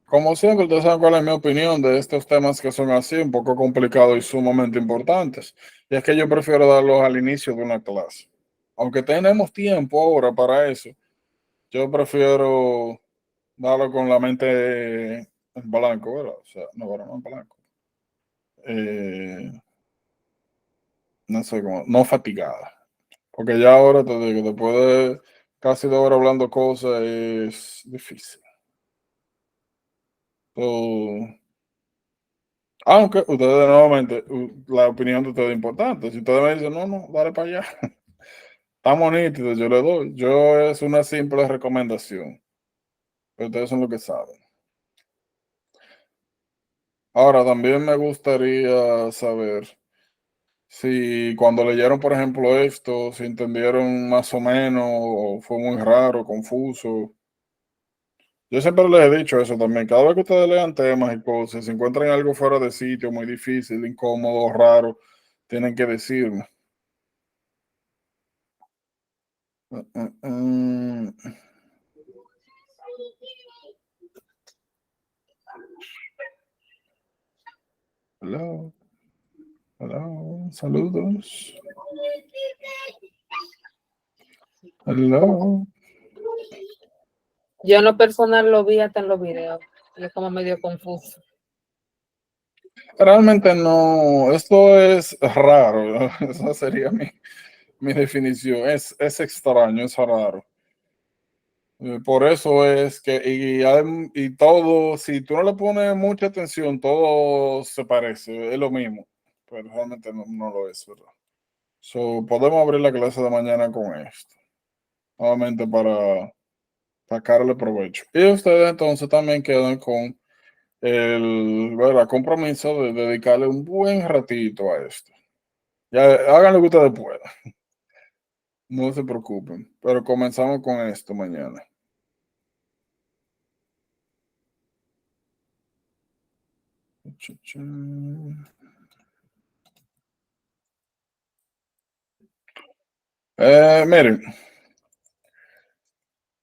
Como siempre, ustedes saben cuál es mi opinión de estos temas que son así, un poco complicados y sumamente importantes. Y es que yo prefiero darlos al inicio de una clase. Aunque tenemos tiempo ahora para eso, yo prefiero darlo con la mente en blanco, ¿verdad? O sea, no, bueno, no en blanco. No sé cómo, no fatigada. Porque ya ahora te digo, después de casi 2 horas hablando cosas, es difícil. Aunque ustedes nuevamente, la opinión de ustedes es importante. Si ustedes me dicen, no, no, dale para allá. Estamos nítidos, yo le doy. Yo es una simple recomendación. Pero ustedes son los que saben. Ahora, también me gustaría saber si cuando leyeron, por ejemplo, esto, si entendieron más o menos, o fue muy raro, confuso. Yo siempre les he dicho eso también. Cada vez que ustedes lean temas y cosas, si encuentran algo fuera de sitio, muy difícil, incómodo, raro, tienen que decirme. Mm. Hello. Hello. Saludos. Hello. Yo en lo personal lo vi hasta en los videos. Y es como medio confuso. Realmente no, esto es raro, ¿no? Esa sería mi definición. Es extraño, es raro. Por eso es que, y todo, si tú no le pones mucha atención, todo se parece, es lo mismo, pero realmente no lo es, ¿verdad? So, podemos abrir la clase de mañana con esto, nuevamente para sacarle provecho. Y ustedes entonces también quedan con el, ¿verdad?, compromiso de dedicarle un buen ratito a esto. Ya hagan lo que ustedes puedan, no se preocupen, pero comenzamos con esto mañana. Miren,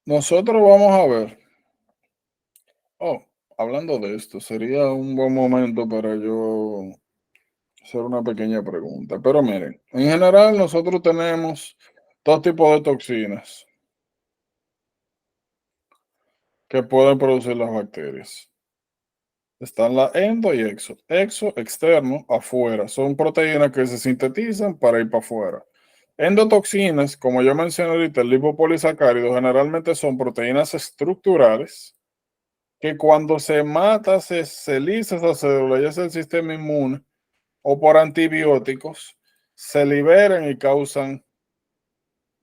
nosotros vamos a ver. Oh, hablando de esto, sería un buen momento para yo hacer una pequeña pregunta. Pero miren, en general nosotros tenemos dos tipos de toxinas que pueden producir las bacterias. Están la endo y exo. Exo, externo, afuera. Son proteínas que se sintetizan para ir para afuera. Endotoxinas, como yo mencioné ahorita, el lipopolisacárido, generalmente son proteínas estructurales que cuando se mata, se lisa esa célula, ya sea el sistema inmune o por antibióticos, se liberan y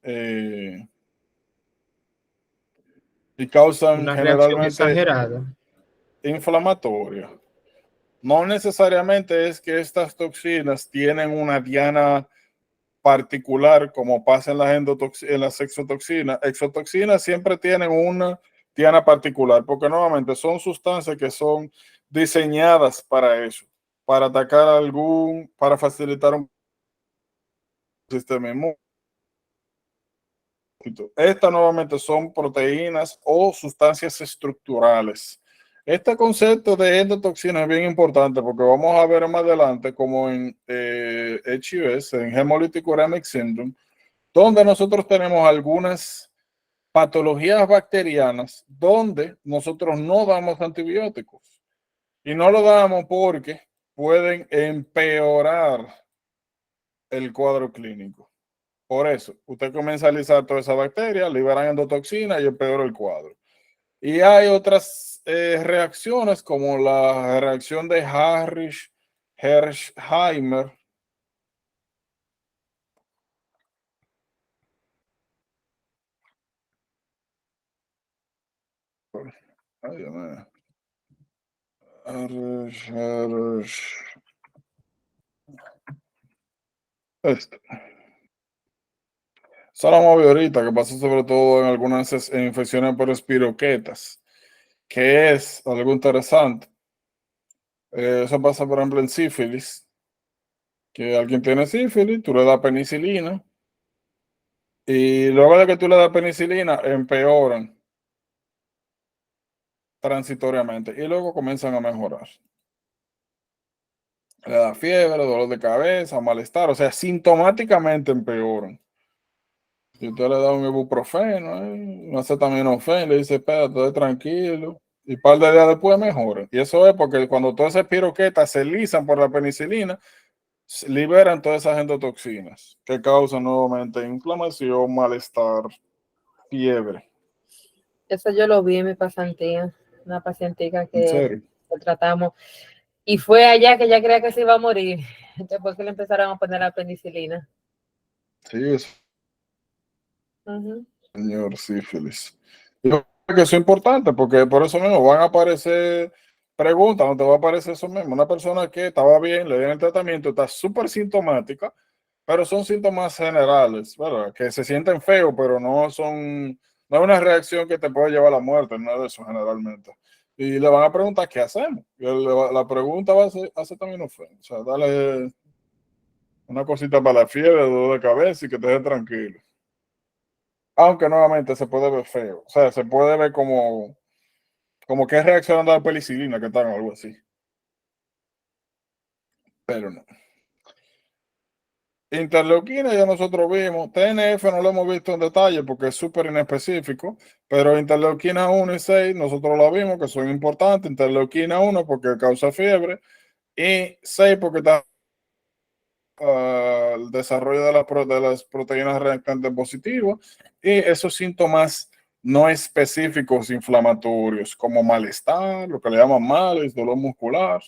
eh, causan Una reacción generalmente exagerada. inflamatoria. No necesariamente es que estas toxinas tienen una diana particular como pasa en en las exotoxinas. Exotoxinas siempre tienen una diana particular porque nuevamente son sustancias que son diseñadas para eso, para atacar para facilitar un sistema inmune. Estas nuevamente son proteínas o sustancias estructurales. Este concepto de endotoxina es bien importante porque vamos a ver más adelante como en HUS, en Hemolytic Uremic Syndrome, donde nosotros tenemos algunas patologías bacterianas donde nosotros no damos antibióticos. Y no lo damos porque pueden empeorar el cuadro clínico. Por eso, usted comienza a alisar toda esa bacteria, liberan endotoxina y empeora el cuadro. Y hay otras reacciones como la reacción de Hersheimer. Ay, Dios mío. Esto. Eso lo vamos a ver ahorita, que pasa sobre todo en algunas infecciones por espiroquetas, que es algo interesante. Eso pasa, por ejemplo, en sífilis, que alguien tiene sífilis, tú le das penicilina, y luego de que tú le das penicilina, empeoran transitoriamente y luego comienzan a mejorar. Le da fiebre, dolor de cabeza, malestar, o sea, sintomáticamente empeoran. Si usted le da un ibuprofeno, un acetaminofén, le dice, espérate, tranquilo, y un par de días después mejora. Y eso es porque cuando todas esas piroquetas se lisan por la penicilina, liberan todas esas endotoxinas que causan nuevamente inflamación, malestar, fiebre. Eso yo lo vi en mi pasantía. Una pacientica ¿En que serio? tratamos. Y fue allá que ella creía que se iba a morir. Después que le empezaron a poner la penicilina. Sí, es Ujú. señor sífilis. Yo creo que eso es importante porque por eso mismo van a aparecer preguntas, no te va a aparecer eso mismo. Una persona que estaba bien, le dieron el tratamiento, está súper sintomática, pero son síntomas generales, ¿verdad? Que se sienten feos, pero no es una reacción que te puede llevar a la muerte, no es de eso generalmente. Y le van a preguntar, ¿qué hacemos? Y la pregunta va a ser, acetaminofén. O sea, dale una cosita para la fiebre, dolor de cabeza y que te deje tranquilo. Aunque nuevamente se puede ver feo. O sea, se puede ver como que es reaccionando a la penicilina que están o algo así. Pero no. Interleuquina ya nosotros vimos, TNF no lo hemos visto en detalle porque es súper inespecífico, pero interleuquina 1 y 6 nosotros lo vimos que son importantes, interleuquina 1 porque causa fiebre y 6 porque está el desarrollo de las proteínas reactantes positivas y esos síntomas no específicos inflamatorios como malestar, lo que le llaman males, dolor muscular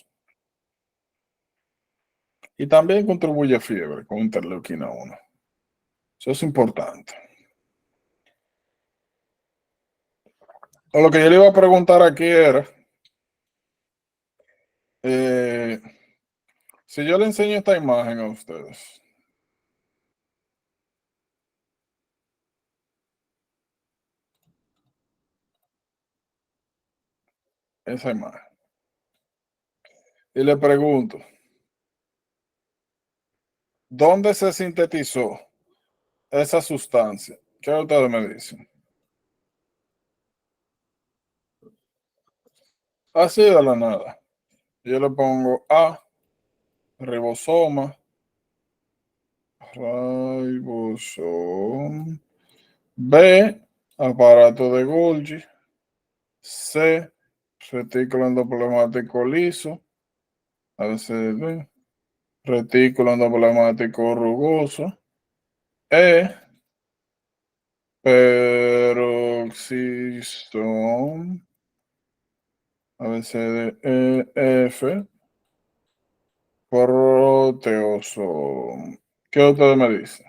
y también contribuye a fiebre con interleuquina 1. Eso es importante. O lo que yo le iba a preguntar aquí era, si yo le enseño esta imagen a ustedes, esa imagen, y le pregunto, ¿dónde se sintetizó esa sustancia? ¿Qué ustedes me dicen? Así de la nada. Yo le pongo A, ribosoma, B, aparato de Golgi, C, retículo endoplasmático liso, ABCD, retículo endoplasmático rugoso, E, peroxisoma, ABCD, proteoso. ¿Qué ustedes me dicen?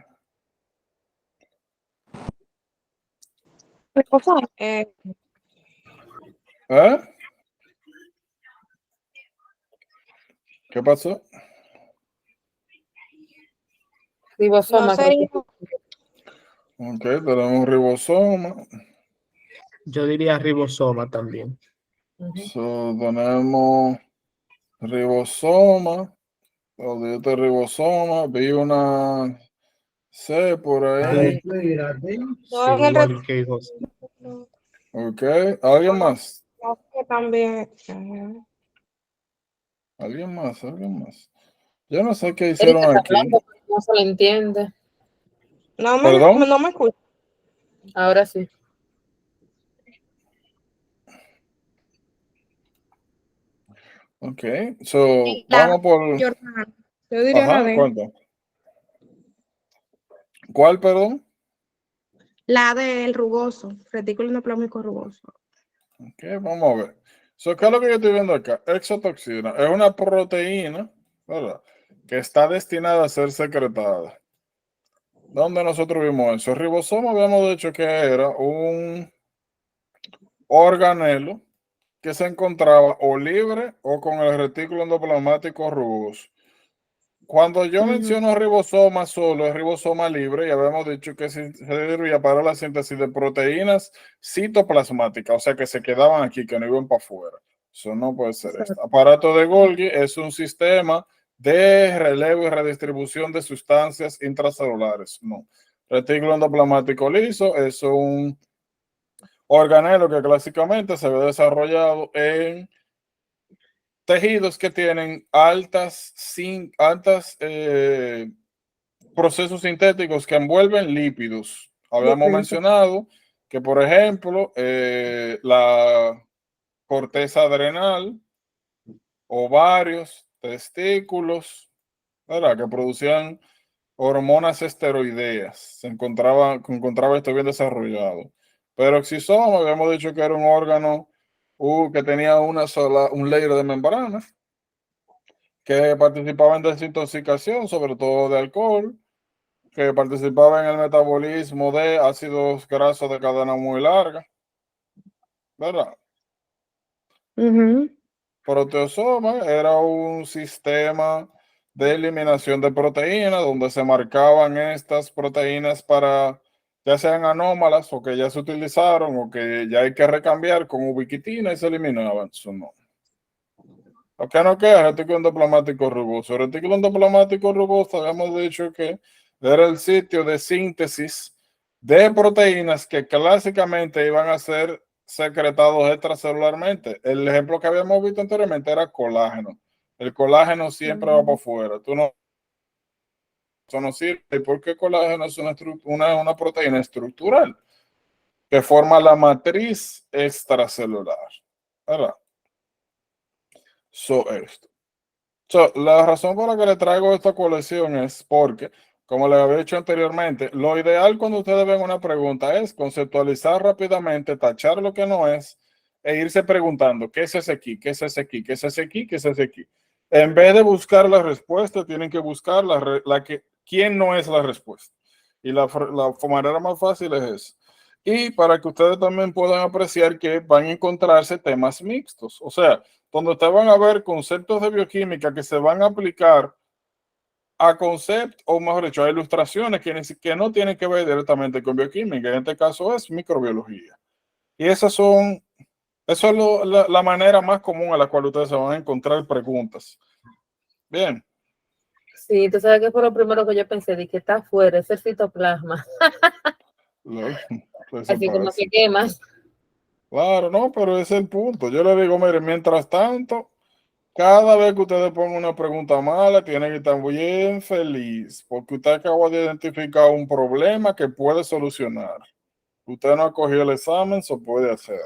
¿Eh? ¿Qué pasó? Ribosoma, No creo sería, que. Ok, tenemos ribosoma. Yo diría ribosoma también. Ujú. So, tenemos ribosoma. Donde este ribosoma. Vi una C por ahí. Sí, no en el igual que José. Ok. ¿Alguien más? que también. ¿Alguien más? ¿Alguien más? Yo no sé qué Erika hicieron está aquí. hablando, pero no se le entiende. ¿Perdón? No me escucho. Ahora sí. Ok. So, vamos por. Jordana. Yo diría la Ajá, D. ¿cuánto? ¿Cuál, perdón? La del rugoso, retículo endoplasmático rugoso. Ok, vamos a ver. So, ¿qué es lo que yo estoy viendo acá? Exotoxina. Es una proteína, ¿verdad? Que está destinada a ser secretada. ¿Dónde nosotros vimos eso? El ribosoma habíamos dicho que era un organelo que se encontraba o libre o con el retículo endoplasmático rugoso. Cuando yo menciono ribosoma solo, es ribosoma libre, y habíamos dicho que se servía para la síntesis de proteínas citoplasmáticas, o sea que se quedaban aquí, que no iban para afuera. Eso no puede ser esto. Aparato de Golgi es un sistema de relevo y redistribución de sustancias intracelulares. No. Retículo endoplasmático liso es un organelo que clásicamente se ve desarrollado en tejidos que tienen altas procesos sintéticos que envuelven lípidos. Habíamos mencionado que, por ejemplo, la corteza adrenal, ovarios, testículos, ¿verdad? Que producían hormonas esteroideas. Encontraba esto bien desarrollado. Pero exisoma, habíamos dicho que era un órgano que tenía un layer de membrana que participaba en desintoxicación, sobre todo de alcohol, que participaba en el metabolismo de ácidos grasos de cadena muy larga, ¿verdad? Proteosoma era un sistema de eliminación de proteínas donde se marcaban estas proteínas para ya sean anómalas o que ya se utilizaron o que ya hay que recambiar con ubiquitina y se eliminaban. Eso no. Acá no queda retículo endoplasmático rugoso. El retículo endoplasmático rugoso habíamos dicho que era el sitio de síntesis de proteínas que clásicamente iban a ser secretados extracelularmente. El ejemplo que habíamos visto anteriormente era colágeno. El colágeno siempre va para afuera. Eso no sirve porque el colágeno es una proteína estructural que forma la matriz extracelular. ¿Verdad? Esto. La razón por la que le traigo esta colección es porque, como les había dicho anteriormente, lo ideal cuando ustedes ven una pregunta es conceptualizar rápidamente, tachar lo que no es e irse preguntando, ¿qué es ese aquí? ¿Qué es ese aquí? ¿Qué es ese aquí? ¿Qué es ese aquí? En vez de buscar la respuesta, tienen que buscar quién no es la respuesta. Y la manera más fácil es esa. Y para que ustedes también puedan apreciar que van a encontrarse temas mixtos. O sea, donde ustedes van a ver conceptos de bioquímica que se van a aplicar a conceptos, o mejor dicho, a ilustraciones que no tienen que ver directamente con bioquímica. En este caso es microbiología. Y eso es la manera más común a la cual ustedes se van a encontrar preguntas. Bien. Sí, tú sabes que fue lo primero que yo pensé, de que está afuera, es el citoplasma. Así como que quemas. Claro, no, pero ese es el punto. Yo le digo, mire, mientras tanto, cada vez que ustedes pongan una pregunta mala, tienen que estar bien feliz, porque usted acaba de identificar un problema que puede solucionar. Usted no ha cogido el examen, se puede hacer.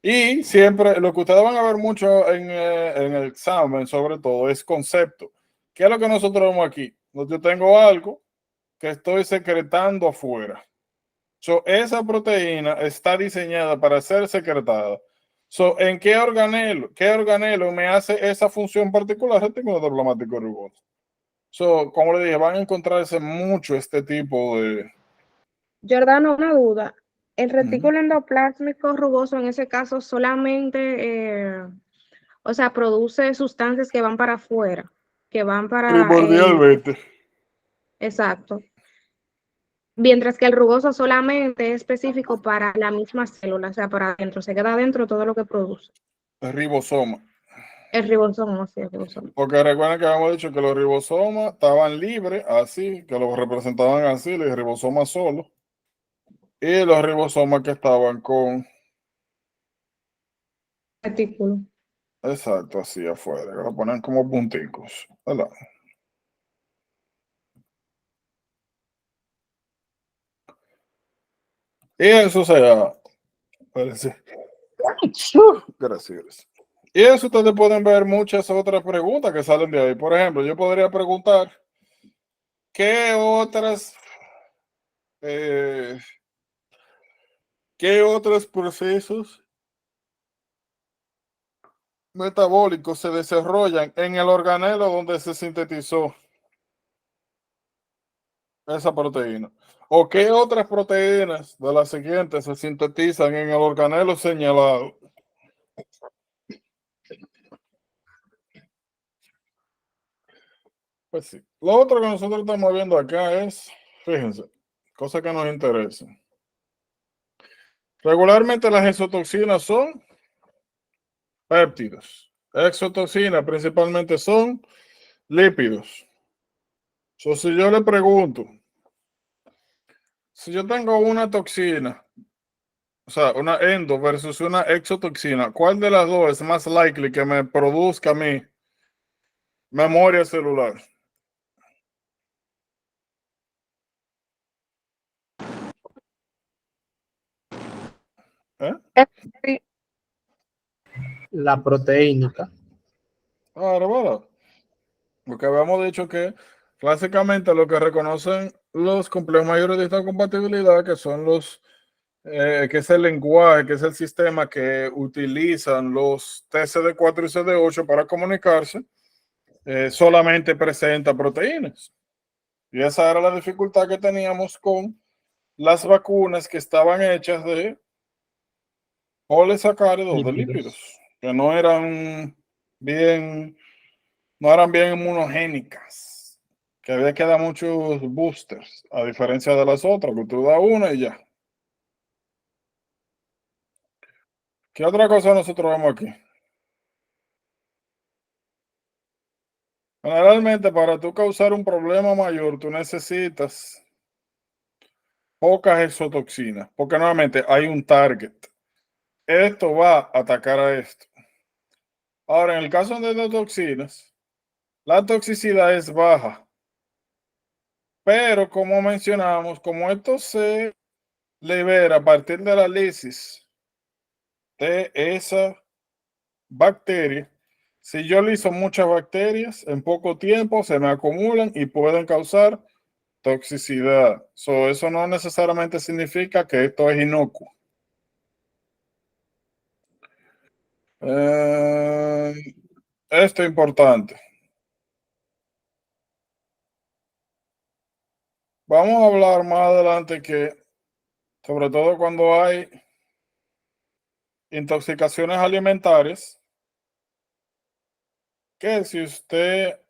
Y siempre, lo que ustedes van a ver mucho en el examen, sobre todo, es concepto. ¿Qué es lo que nosotros vemos aquí? Yo tengo algo que estoy secretando afuera. Esa proteína está diseñada para ser secretada. ¿En qué organelo me hace esa función particular? Retículo plasmático rugoso. Como le dije, van a encontrarse mucho este tipo de... Jordano, una duda. El retículo endoplásmico rugoso en ese caso solamente, o sea, produce sustancias que van para afuera, que van para el... Primordialmente. Exacto. Mientras que el rugoso solamente es específico para la misma célula, o sea, para adentro, se queda adentro todo lo que produce. El ribosoma. El ribosoma, sí, el ribosoma. Porque recuerden que habíamos dicho que los ribosomas estaban libres, así, que los representaban así, los ribosomas solos. Y los ribosomas que estaban con... Retículo. Exacto, así afuera, que lo ponen como punticos, ¿verdad? Y eso sea, parece. Gracias. Y eso ustedes pueden ver muchas otras preguntas que salen de ahí. Por ejemplo, yo podría preguntar, ¿qué otras, eh, qué otros procesos metabólicos se desarrollan en el organelo donde se sintetizó esa proteína? ¿O qué otras proteínas de las siguientes se sintetizan en el organelo señalado? Pues sí. Lo otro que nosotros estamos viendo acá es, fíjense, cosa que nos interesa. Regularmente las exotoxinas son péptidos. Exotoxinas principalmente son lípidos. Si yo le pregunto, si yo tengo una toxina, o sea, una endo versus una exotoxina, ¿cuál de las dos es más likely que me produzca a mí memoria celular? ¿Eh? Sí, La proteínica. Claro, ¿verdad? Porque habíamos dicho que clásicamente lo que reconocen los complejos mayores de esta compatibilidad, que son que es el lenguaje, que es el sistema que utilizan los TCD4 y CD8 para comunicarse, solamente presenta proteínas. Y esa era la dificultad que teníamos con las vacunas que estaban hechas de polisacáridos, de lípidos, que bien, no eran bien inmunogénicas, que había que dar muchos boosters, a diferencia de las otras, que tú das una y ya. ¿Qué otra cosa nosotros vemos aquí? Generalmente, para tú causar un problema mayor, tú necesitas pocas exotoxinas, porque nuevamente hay un target. Esto va a atacar a esto. Ahora, en el caso de las toxinas, la toxicidad es baja, pero como mencionamos, como esto se libera a partir de la lisis de esa bacteria, si yo liso muchas bacterias, en poco tiempo se me acumulan y pueden causar toxicidad. Eso no necesariamente significa que esto es inocuo. Esto es importante. Vamos a hablar más adelante que, sobre todo cuando hay intoxicaciones alimentarias, que si usted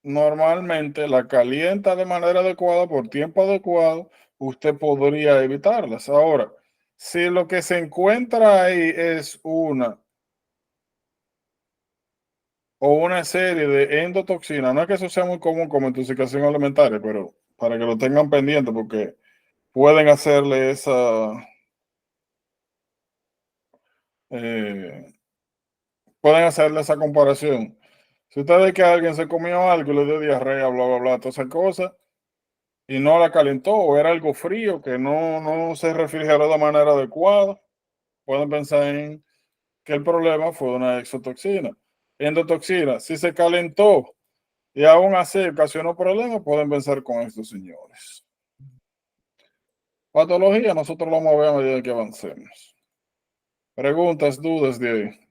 normalmente la calienta de manera adecuada por tiempo adecuado, usted podría evitarlas. Ahora, si lo que se encuentra ahí es una o una serie de endotoxinas, no es que eso sea muy común como intoxicación alimentaria, pero para que lo tengan pendiente porque pueden hacerle eh, pueden hacerle esa comparación. Si usted ve que alguien se comió algo y le dio diarrea, bla, bla, bla, todas esas cosas, y no la calentó, o era algo frío que no se refrigeró de manera adecuada, pueden pensar en que el problema fue una exotoxina. Endotoxina, si se calentó y aún así ocasionó problemas, pueden pensar con estos señores. Patología, nosotros lo vamos a ver a medida que avancemos. Preguntas, dudas de ahí.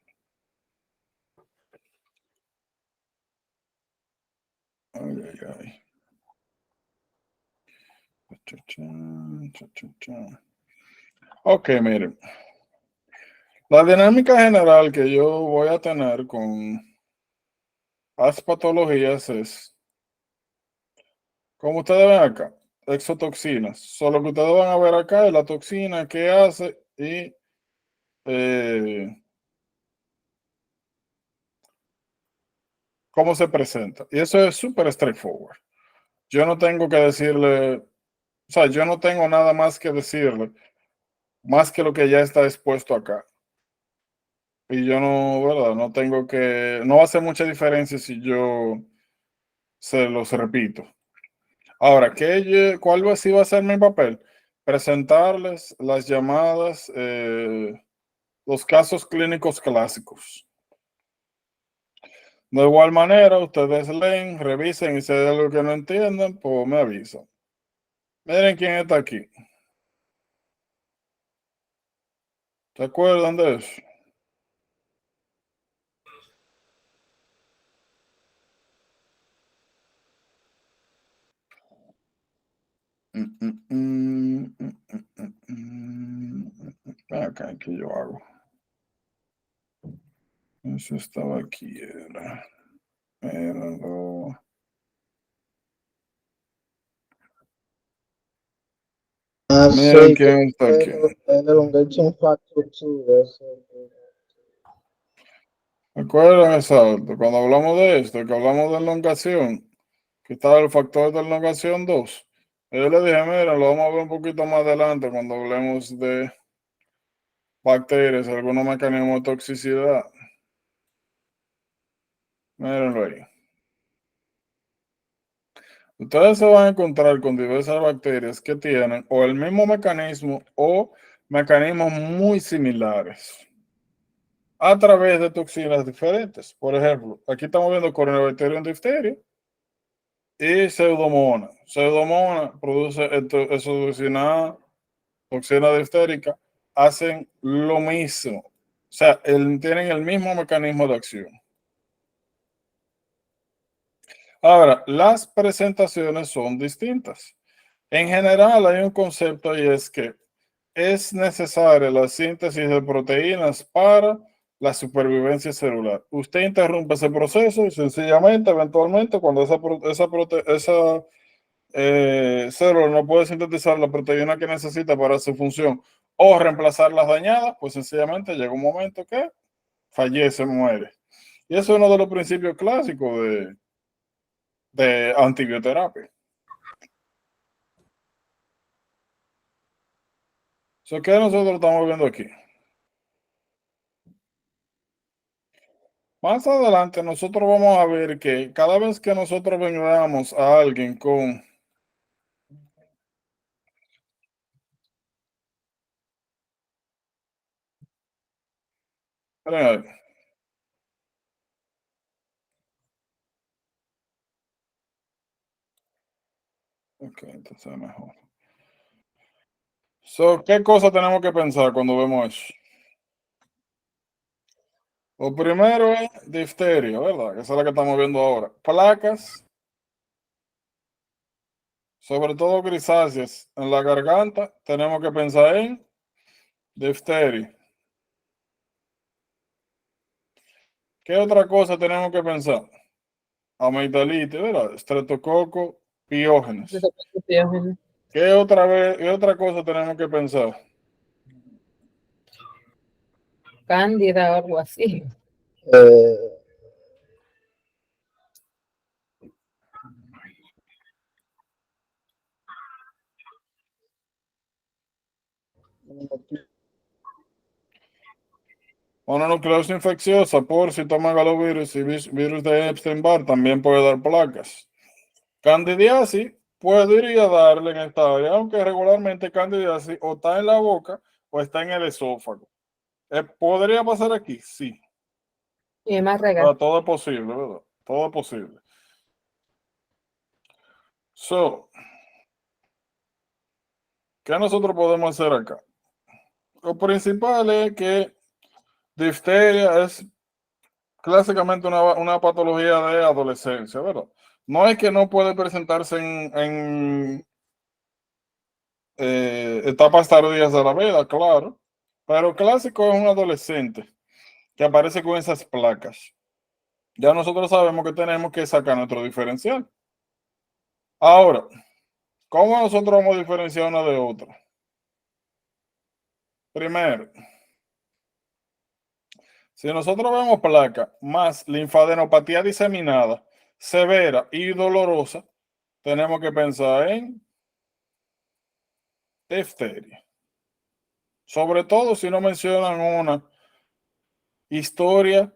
Ay, ay, ay. Ok, miren. La dinámica general que yo voy a tener con las patologías es, como ustedes ven acá, exotoxinas. Solo que ustedes van a ver acá es la toxina que hace y cómo se presenta. Y eso es súper straightforward. Yo no tengo que decirle, o sea, yo no tengo nada más que decirle, más que lo que ya está expuesto acá. Y yo no, ¿verdad? No tengo que, no va a hacer mucha diferencia si yo se los repito. Ahora, ¿cuál sí va a ser mi papel? Presentarles las llamadas, los casos clínicos clásicos. De igual manera, ustedes leen, revisen y si hay algo que no entiendan, pues me avisan. Miren quién está aquí. ¿Se acuerdan de eso? Acá, ¿qué yo hago? Eso estaba aquí, era miren quién está aquí. El elongation factor 2. ¿Recuerdan exacto? Cuando hablamos de esto, que hablamos de elongación, que está el factor de elongación 2. Yo le dije, mira, lo vamos a ver un poquito más adelante cuando hablemos de bacterias, algunos mecanismos de toxicidad. Mírenlo ahí. Ustedes se van a encontrar con diversas bacterias que tienen o el mismo mecanismo o mecanismos muy similares a través de toxinas diferentes. Por ejemplo, aquí estamos viendo Corynebacterium diphtheria y Pseudomonas. Pseudomonas produce toxina difterica, hacen lo mismo. O sea, tienen el mismo mecanismo de acción. Ahora, las presentaciones son distintas. En general hay un concepto y es que es necesaria la síntesis de proteínas para la supervivencia celular. Usted interrumpe ese proceso y sencillamente, eventualmente, cuando esa célula no puede sintetizar la proteína que necesita para su función o reemplazar las dañadas, pues sencillamente llega un momento que fallece, muere. Y eso es uno de los principios clásicos de antibioterapia. ¿Qué nosotros estamos viendo aquí? Más adelante nosotros vamos a ver que cada vez que nosotros vengamos a alguien con esperen ahí. Ok, entonces es mejor. ¿Qué cosa tenemos que pensar cuando vemos eso? Lo primero es difteria, ¿verdad? Que esa es la que estamos viendo ahora. Placas, sobre todo grisáceas, en la garganta, tenemos que pensar en difteria. ¿Qué otra cosa tenemos que pensar? Amigdalitis, ¿verdad? Estreptococo, piógenes. ¿Qué otra cosa tenemos que pensar? Cándida o algo así. Eh, Mononucleosis infecciosa por citomegalovirus y virus de Epstein-Barr también puede dar placas. Candidiasis podría darle en esta área, aunque regularmente candidiasis o está en la boca o está en el esófago. ¿Podría pasar aquí? Sí. Y más regal. Todo es posible, ¿verdad? Todo es posible. ¿Qué nosotros podemos hacer acá? Lo principal es que difteria es clásicamente una patología de adolescencia, ¿verdad? No es que no puede presentarse en etapas tardías de la vida, claro, pero clásico es un adolescente que aparece con esas placas. Ya nosotros sabemos que tenemos que sacar nuestro diferencial. Ahora, ¿cómo nosotros vamos a diferenciar una de otra? Primero, si nosotros vemos placa más linfadenopatía diseminada, severa y dolorosa, tenemos que pensar en difteria. Sobre todo si no mencionan una historia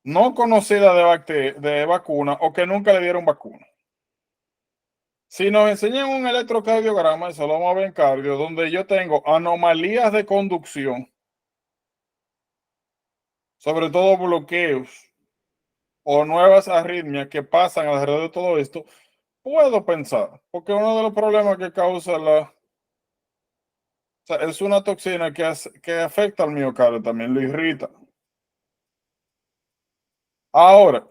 no conocida de vacuna o que nunca le dieron vacuna. Si nos enseñan un electrocardiograma, eso lo vamos a ver en cardio, donde yo tengo anomalías de conducción, sobre todo bloqueos o nuevas arritmias que pasan alrededor de todo esto, puedo pensar, porque uno de los problemas que causa es una toxina que afecta al miocardio, también lo irrita. Ahora,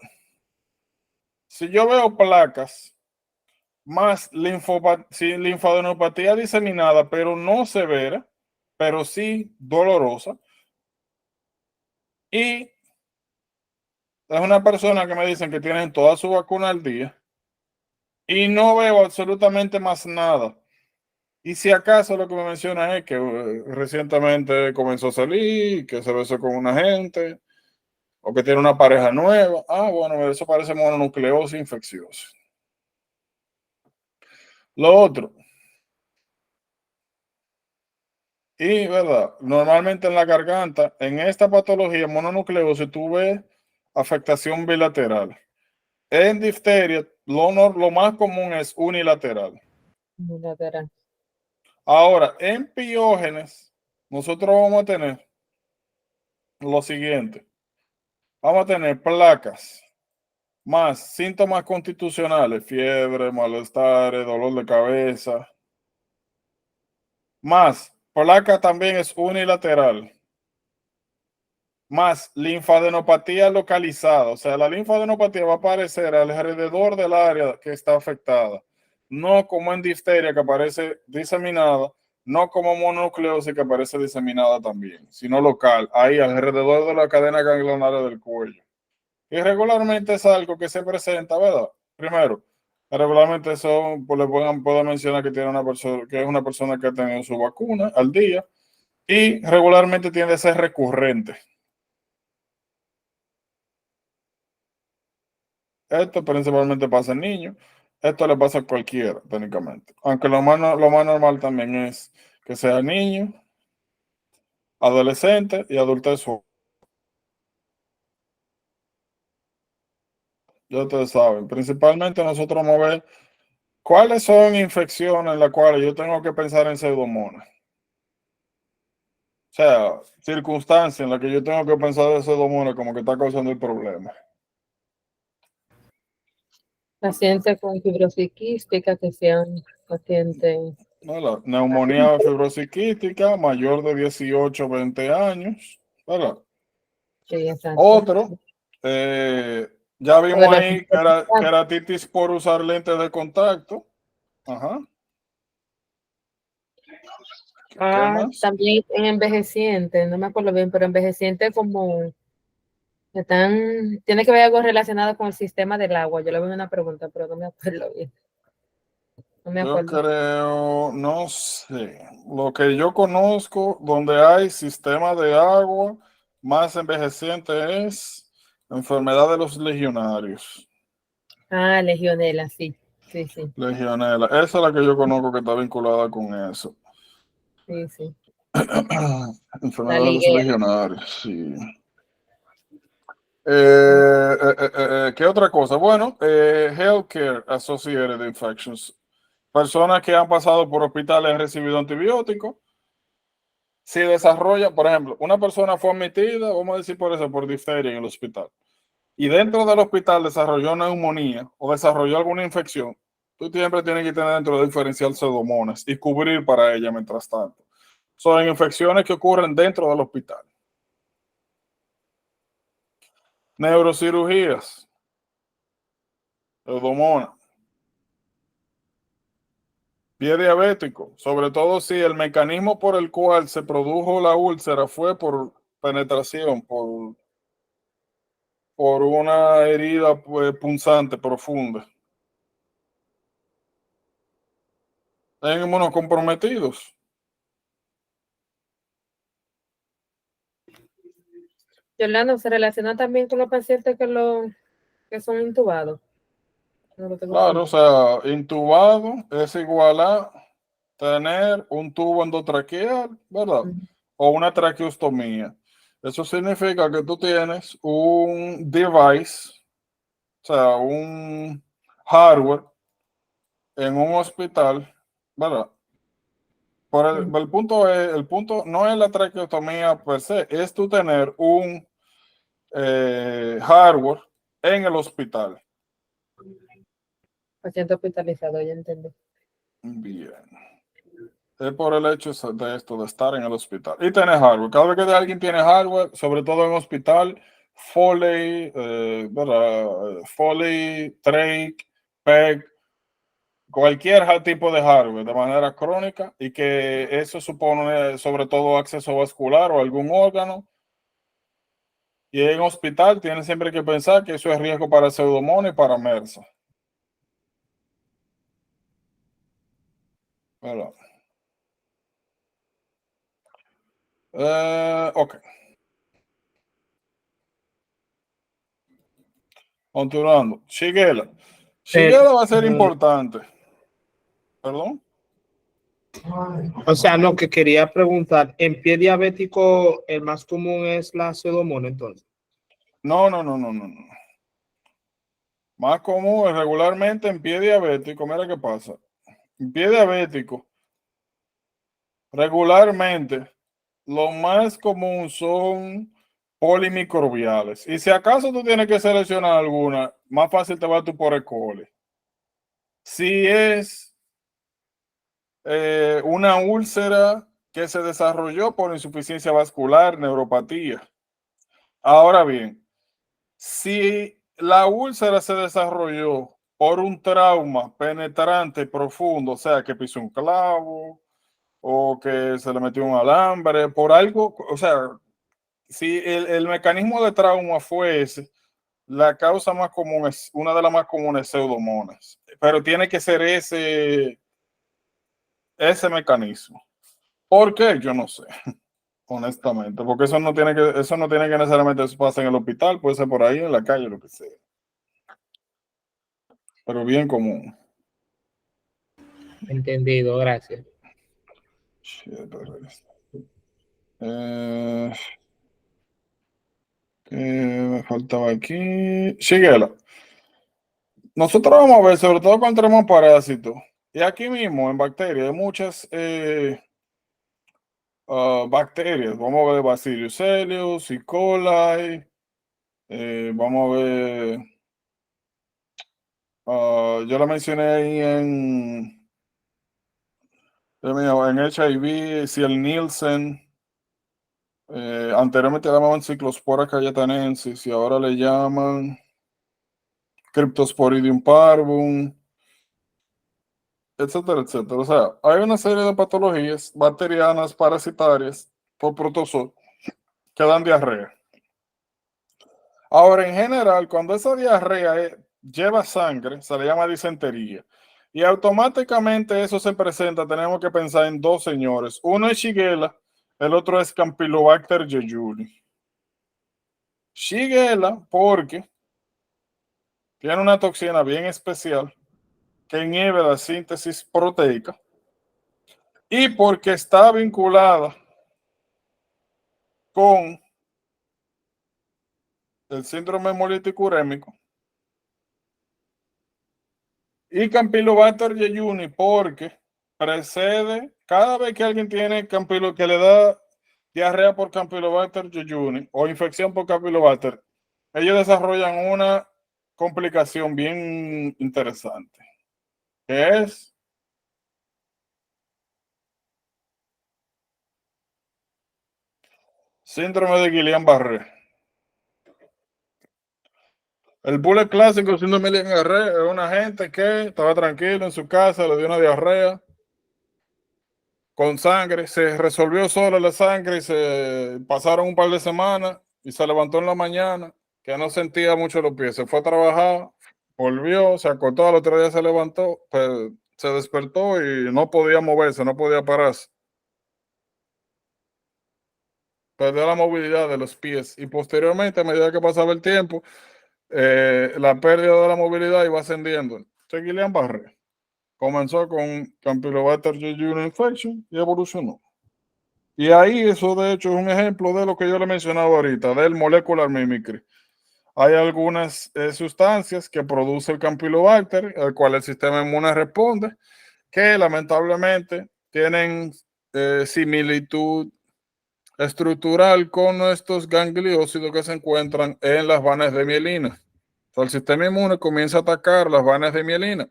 si yo veo placas más linfadenopatía diseminada, pero no severa, pero sí dolorosa, y es una persona que me dicen que tienen toda su vacuna al día y no veo absolutamente más nada. Y si acaso lo que me menciona es que recientemente comenzó a salir, que se besó con una gente o que tiene una pareja nueva. Ah, bueno, eso parece mononucleosis infecciosa. Lo otro, y verdad, normalmente en la garganta, en esta patología mononucleosis, tú ves afectación bilateral. En difteria, lo más común es unilateral. Unilateral. Ahora, en piógenes, nosotros vamos a tener lo siguiente. Vamos a tener placas, más síntomas constitucionales, fiebre, malestar, dolor de cabeza. Más, placa también es unilateral. Más linfadenopatía localizada. O sea, la linfadenopatía va a aparecer alrededor del área que está afectada. No como en difteria que aparece diseminada, no como mononucleosis que aparece diseminada también, sino local, ahí alrededor de la cadena ganglionaria del cuello. Y regularmente es algo que se presenta, ¿verdad? Primero, regularmente son, pues le puedo mencionar que tiene una persona, que es una persona que ha tenido su vacuna al día y regularmente tiende a ser recurrente. Esto principalmente pasa en niños. Esto le pasa a cualquiera, técnicamente. Aunque lo más normal también es que sea niño adolescente y adultez joven. Ya ustedes saben, principalmente nosotros vamos a ver cuáles son infecciones en las cuales yo tengo que pensar en pseudomonas. O sea, circunstancias en las que yo tengo que pensar en pseudomonas como que está causando el problema. Pacientes con fibrosis quística que sean pacientes. ¿Verdad? Neumonía fibrosis quística, mayor de 18 20 años. ¿Verdad? Sí, exacto. Otro, ya vimos Bueno, ahí queratitis por usar lentes de contacto. Ajá. ¿Qué más? También en envejecientes, no me acuerdo bien, pero envejecientes como tiene que ver algo relacionado con el sistema del agua. Yo le voy a una pregunta, pero no me acuerdo bien. No me Yo acuerdo. creo, no sé, lo que yo conozco donde hay sistema de agua más envejeciente es enfermedad de los legionarios. Legionela, sí. Sí, sí, Legionela, esa es la que yo conozco que está vinculada con eso. sí, sí. La Enfermedad de los liguera. legionarios, sí. ¿Qué otra cosa? Bueno, Healthcare Associated Infections. Personas que han pasado por hospitales han recibido antibióticos. Si desarrolla, por ejemplo, una persona fue admitida, vamos a decir por eso, por difteria en el hospital, y dentro del hospital desarrolló neumonía o desarrolló alguna infección, tú siempre tienes que tener dentro de diferencial pseudomonas y cubrir para ella mientras tanto. Son infecciones que ocurren dentro del hospital. Neurocirugías, pseudomonas. Pie diabético, sobre todo si el mecanismo por el cual se produjo la úlcera fue por penetración, por una herida pues, punzante profunda. En inmunocomprometidos. Yolanda, ¿se relaciona también con los pacientes que son intubados? No lo tengo Claro, o claro. sea, intubado es igual a tener un tubo endotraqueal, ¿verdad? Ujú. O una traqueostomía. Eso significa que tú tienes un device, o sea, un hardware en un hospital, ¿verdad? El punto no es la traqueostomía per se, es tú tener un hardware en el hospital. Paciente hospitalizado, ya entendí. Bien. Es por el hecho de esto, de estar en el hospital. Y tener hardware. Cada vez que alguien tiene hardware, sobre todo en hospital, Foley, ¿verdad? Foley, Trach, PEG, cualquier tipo de hardware de manera crónica y que eso supone sobre todo acceso vascular o algún órgano. Y en hospital tienen siempre que pensar que eso es riesgo para Pseudomonas y para MERSA. ¿Verdad? Ok. Continuando. Shigella. Shigella va a ser importante. ¿Perdón? O sea, no, que quería preguntar, ¿en pie diabético el más común es la pseudomonas entonces? No. Más común es regularmente en pie diabético. Mira qué pasa. En pie diabético, regularmente, lo más común son polimicrobiales. Y si acaso tú tienes que seleccionar alguna, más fácil te va tú por E. coli. Si es una úlcera que se desarrolló por insuficiencia vascular, neuropatía. Ahora bien, si la úlcera se desarrolló por un trauma penetrante profundo, o sea, que pisó un clavo o que se le metió un alambre, por algo, o sea, si el mecanismo de trauma fue ese, la causa más común es, una de las más comunes, pseudomonas, pero tiene que ser ese mecanismo. ¿Por qué? Yo no sé, honestamente, porque eso no tiene que necesariamente pasar en el hospital, puede ser por ahí en la calle, lo que sea. Pero bien común. Entendido, gracias. Eh, ¿Qué me faltaba aquí? Shigella. Nosotros vamos a ver, sobre todo cuando tenemos parásitos. Y aquí mismo, en bacterias, hay muchas bacterias. Vamos a ver Bacillus cereus, E. coli. Vamos a ver, yo la mencioné ahí en HIV, si el Nielsen. Anteriormente le llamaban Cyclospora cayetanensis y ahora le llaman Cryptosporidium parvum, etcétera, etcétera. O sea, hay una serie de patologías bacterianas parasitarias por protozoo que dan diarrea. Ahora, en general, cuando esa diarrea lleva sangre, se le llama disentería. Y automáticamente eso se presenta, tenemos que pensar en dos señores. Uno es Shigella, el otro es Campylobacter jejuni. Shigella porque tiene una toxina bien especial que inhibe la síntesis proteica y porque está vinculada con el síndrome hemolítico urémico, y Campylobacter jejuni porque precede, cada vez que alguien tiene que le da diarrea por Campylobacter jejuni o infección por Campylobacter, ellos desarrollan una complicación bien interesante, que es síndrome de Guillain-Barré. El bullet clásico, síndrome de Guillain-Barré, es una gente que estaba tranquilo en su casa, le dio una diarrea con sangre, se resolvió sola la sangre y se pasaron un par de semanas y se levantó en la mañana que no sentía mucho los pies, se fue a trabajar, volvió, se acostó, al otro día se levantó, pues, se despertó y no podía moverse, no podía pararse. Perdió la movilidad de los pies y posteriormente, a medida que pasaba el tiempo, la pérdida de la movilidad iba ascendiendo. Guillain-Barré comenzó con Campylobacter jejuni infection y evolucionó. Y ahí eso de hecho es un ejemplo de lo que yo le mencionaba ahorita, del molecular mimicry. Hay algunas sustancias que produce el Campylobacter, al cual el sistema inmune responde, que lamentablemente tienen similitud estructural con estos gangliósidos que se encuentran en las vanas de mielina. El sistema inmune comienza a atacar las vanas de mielina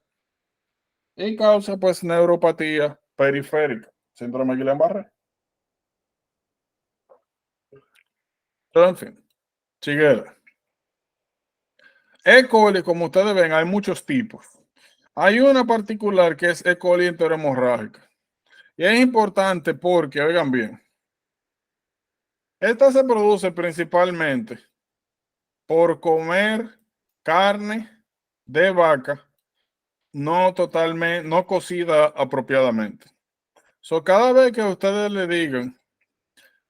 y causa pues neuropatía periférica, síndrome de Guillain-Barré. Pero en fin, Shigella. E. coli, como ustedes ven, hay muchos tipos. Hay una particular que es E. coli enterohemorrágica. Y es importante porque, oigan bien, esta se produce principalmente por comer carne de vaca no totalmente, no cocida apropiadamente. Cada vez que ustedes le digan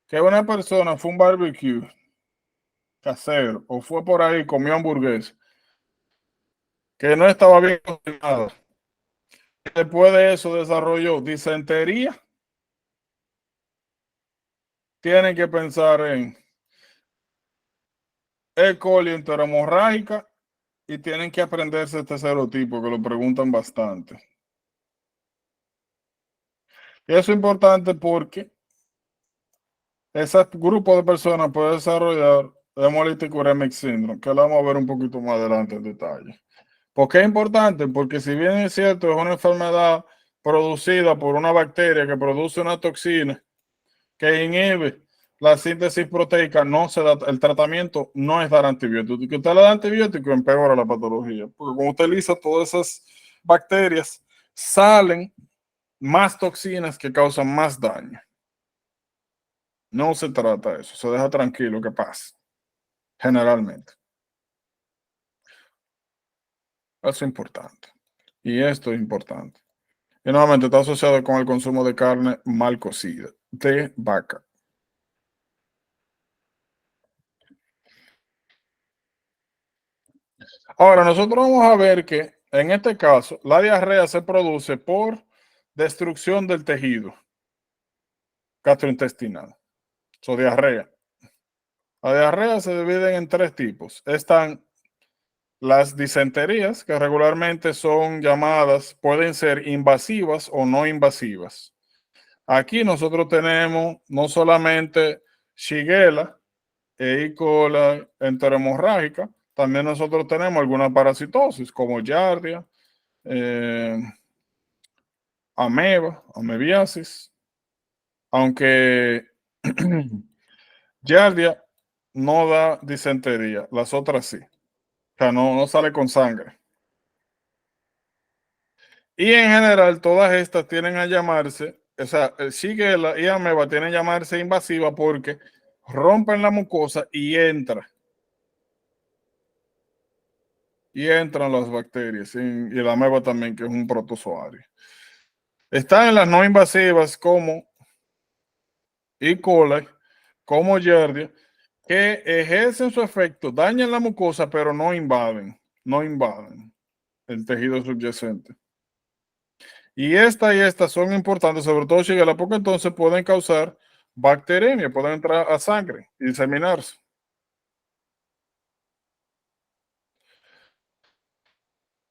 que una persona fue a un barbecue casero o fue por ahí, comió hamburguesa, que no estaba bien cocinado, después de eso desarrolló disentería, tienen que pensar en E. coli enterohemorrágica y tienen que aprenderse este serotipo, que lo preguntan bastante. Y eso es importante porque ese grupo de personas puede desarrollar hemolítico uremic syndrome, que lo vamos a ver un poquito más adelante en detalle. ¿Por qué es importante? Porque si bien es cierto, es una enfermedad producida por una bacteria que produce una toxina que inhibe la síntesis proteica, no se da, el tratamiento no es dar antibiótico. Y que usted le da antibiótico, empeora la patología. Porque cuando utiliza todas esas bacterias, salen más toxinas que causan más daño. No se trata de eso, se deja tranquilo que pase, generalmente. Eso es importante. Y esto es importante. Y nuevamente está asociado con el consumo de carne mal cocida, de vaca. Ahora, nosotros vamos a ver que en este caso, la diarrea se produce por destrucción del tejido gastrointestinal. Diarrea. La diarrea se divide en 3 tipos. Están las disenterías, que regularmente son llamadas, pueden ser invasivas o no invasivas. Aquí nosotros tenemos no solamente Shigella e E. coli enterohemorrágica, también nosotros tenemos alguna parasitosis como Giardia, ameba, amebiasis, aunque Giardia no da disentería, las otras sí. O sea, no sale con sangre. Y en general, todas estas tienen a llamarse, o sea, Shigella y ameba tienen a llamarse invasiva porque rompen la mucosa y entran las bacterias y la ameba también, que es un protozoario. Están en las no invasivas como E. coli, como Giardia, que ejercen su efecto, dañan la mucosa, pero no invaden el tejido subyacente. Y estas son importantes, sobre todo Shigella, porque entonces pueden causar bacteremia, pueden entrar a sangre y diseminarse.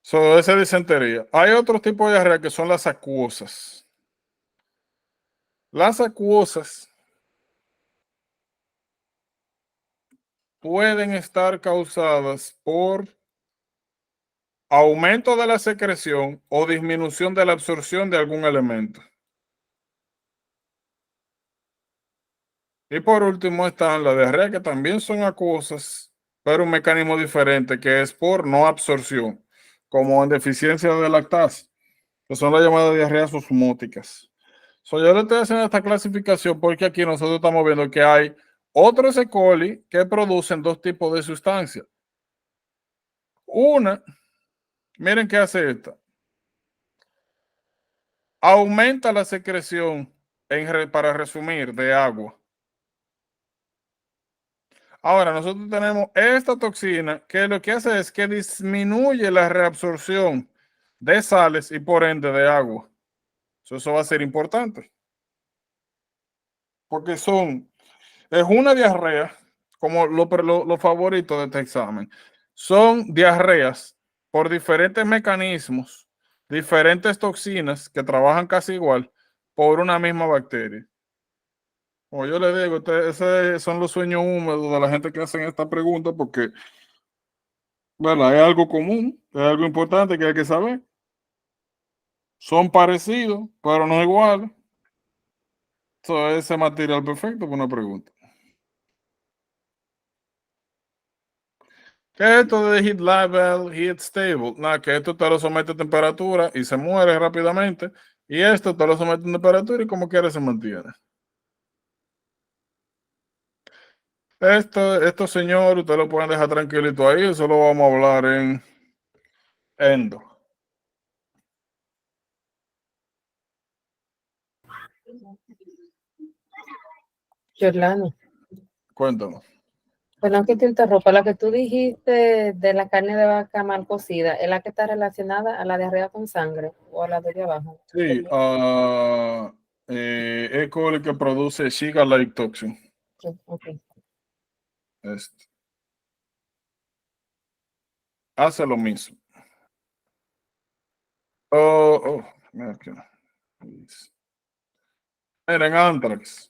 Esa disentería. Hay otro tipo de diarrea que son las acuosas. Las acuosas pueden estar causadas por aumento de la secreción o disminución de la absorción de algún elemento. Y por último están las diarreas, que también son acuosas, pero un mecanismo diferente, que es por no absorción, como en deficiencia de lactasa, que son las llamadas diarreas osmóticas. Yo le estoy haciendo esta clasificación porque aquí nosotros estamos viendo que hay otros E. coli que producen 2 tipos de sustancias. Una, miren qué hace esta. Aumenta la secreción, para resumir, de agua. Ahora, nosotros tenemos esta toxina que lo que hace es que disminuye la reabsorción de sales y por ende de agua. Eso va a ser importante. Porque es una diarrea, como lo favorito de este examen. Son diarreas por diferentes mecanismos, diferentes toxinas que trabajan casi igual por una misma bacteria. Como yo le digo, esos son los sueños húmedos de la gente que hacen esta pregunta, porque bueno, es algo común, es algo importante que hay que saber. Son parecidos, pero no iguales. Eso es ese material perfecto para una pregunta. ¿Qué es esto de heat level, heat stable? Nada, que esto te lo somete a temperatura y se muere rápidamente. Y esto te lo somete a temperatura y como quiera se mantiene. Esto, señor, usted lo pueden dejar tranquilito ahí. Eso lo vamos a hablar en endo. Yolanda, Cuéntanos. bueno, que te interrumpa, la que tú dijiste de la carne de vaca mal cocida, ¿es la que está relacionada a la diarrea con sangre o a la de abajo? Sí, E. coli que produce Shiga-like toxin. Sí, ok. Hace lo mismo. Mira aquí. Miren, Anthrax.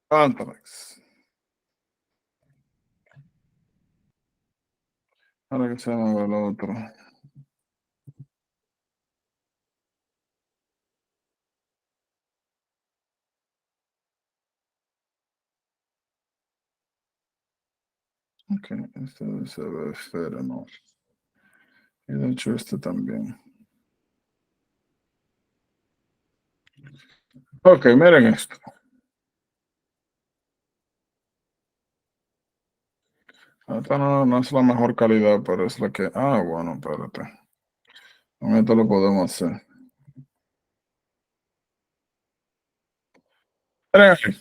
Anthrax. Ahora que se llama el otro. Ok, este debe ser de esfera, no. Y de hecho este también. Ok, miren esto. Esta no es la mejor calidad, pero es la que... bueno, espérate. Con esto lo podemos hacer. Miren aquí.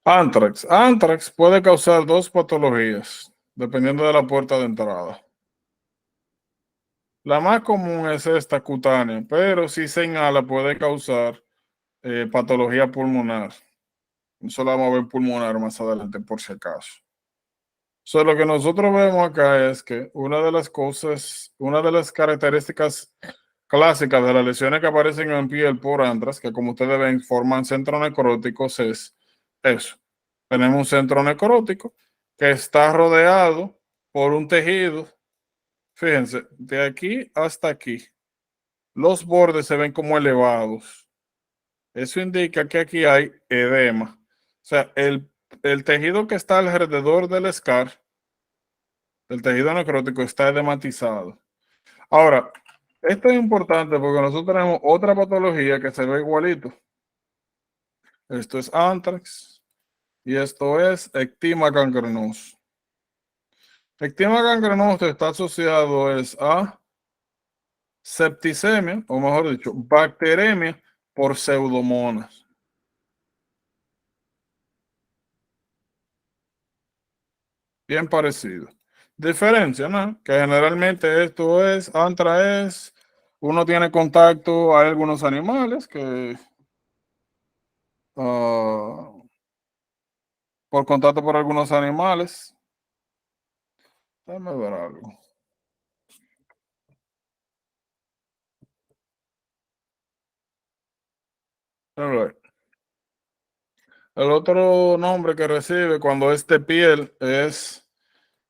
Anthrax. Anthrax puede causar 2 patologías, dependiendo de la puerta de entrada. La más común es esta cutánea, pero si se inhala puede causar patología pulmonar. Eso la vamos a ver pulmonar más adelante por si acaso. So, lo que nosotros vemos acá es que una de las cosas, una de las características clásicas de las lesiones que aparecen en piel por antras, que como ustedes ven forman centros necróticos, es eso. Tenemos un centro necrótico que está rodeado por un tejido. Fíjense, de aquí hasta aquí, los bordes se ven como elevados. Eso indica que aquí hay edema. O sea, el tejido que está alrededor del SCAR, del tejido necrótico, está edematizado. Ahora, esto es importante porque nosotros tenemos otra patología que se ve igualito. Esto es anthrax y esto es ectima gangrenoso. Ectima gangrenoso está asociado a septicemia, o mejor dicho, bacteremia por pseudomonas. Bien parecido. Diferencia, ¿no? Que generalmente esto es, antra es, uno tiene contacto, hay algunos animales que por contacto por algunos animales. Déjame ver algo. Alright. El otro nombre que recibe cuando es de piel es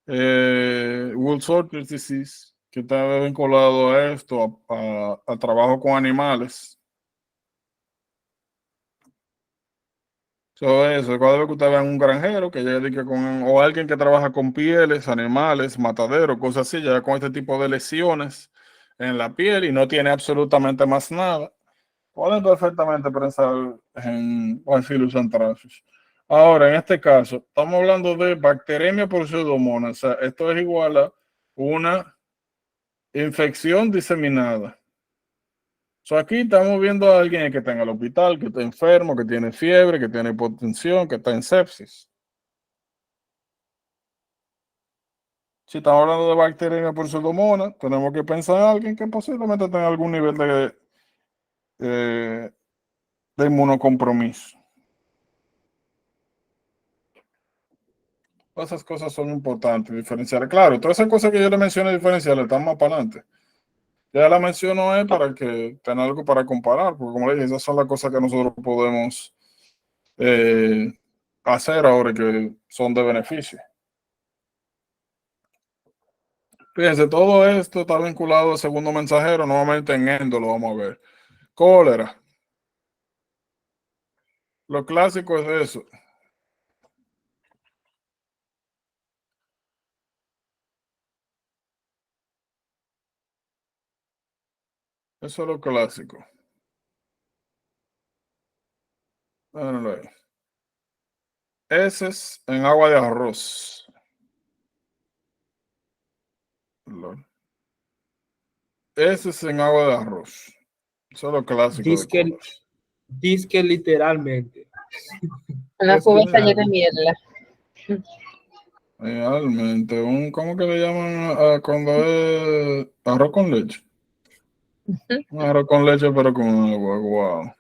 Wool-Sorter's disease, que está vinculado a esto, a trabajo con animales. Eso, cada vez que usted ve a un granjero que llega o alguien que trabaja con pieles, animales, mataderos, cosas así, ya con este tipo de lesiones en la piel y no tiene absolutamente más nada, pueden perfectamente pensar en Bacillus anthracis. Ahora, en este caso, estamos hablando de bacteremia por pseudomonas. O sea, esto es igual a una infección diseminada. So, aquí estamos viendo a alguien que está en el hospital, que está enfermo, que tiene fiebre, que tiene hipotensión, que está en sepsis. Si estamos hablando de bacteremia por pseudomonas, tenemos que pensar en alguien que posiblemente tenga algún nivel de inmunocompromiso. Todas esas cosas son importantes, diferenciales. Claro, todas esas cosas que yo le mencioné diferenciales están más para adelante. Ya la menciono es para que tengan algo para comparar, porque como le dije, esas son las cosas que nosotros podemos hacer ahora que son de beneficio. Fíjense, todo esto está vinculado al segundo mensajero, nuevamente en endo lo vamos a ver. Cólera. Lo clásico es eso. Eso es lo clásico. Heces en agua de arroz. Heces en agua de arroz. Eso es lo clásico de cólera. Disque literalmente. Una cubeta llena de mierda. Realmente, ¿cómo que le llaman cuando es arroz con leche? Un arroz con leche, pero con agua, wow.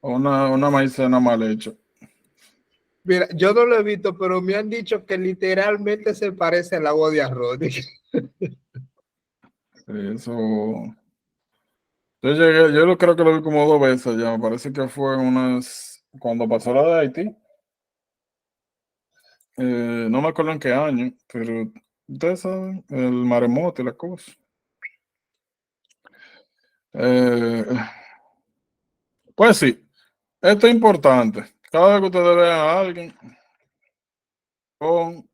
Una maicena mal hecha. Mira, yo no lo he visto, pero me han dicho que literalmente se parece al agua de arroz. Eso. Yo lo creo que lo vi como 2 veces ya. Me parece que fue cuando pasó la de Haití. No me acuerdo en qué año, pero ustedes saben, el maremoto y la cosa. Pues sí, esto es importante. Cada vez que ustedes vean a alguien con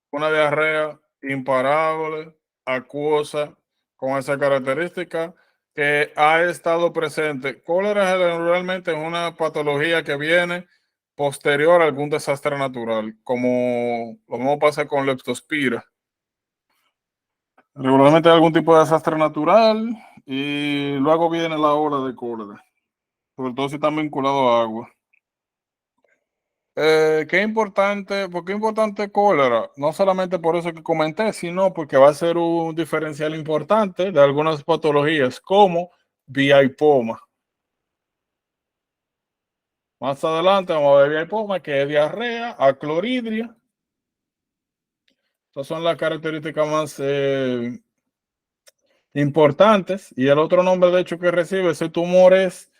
una diarrea imparable, acuosa, con esa característica, que ha estado presente. Cólera generalmente es una patología que viene posterior a algún desastre natural, como lo mismo pasa con leptospira. Regularmente hay algún tipo de desastre natural y luego viene la ola de cólera, sobre todo si están vinculados a agua. Qué importante, ¿por qué importante cólera? No solamente por eso que comenté, sino porque va a ser un diferencial importante de algunas patologías como VIPoma. Más adelante vamos a ver VIPoma, que es diarrea, acloridria. Estas son las características más importantes. Y el otro nombre, de hecho, que recibe ese tumor es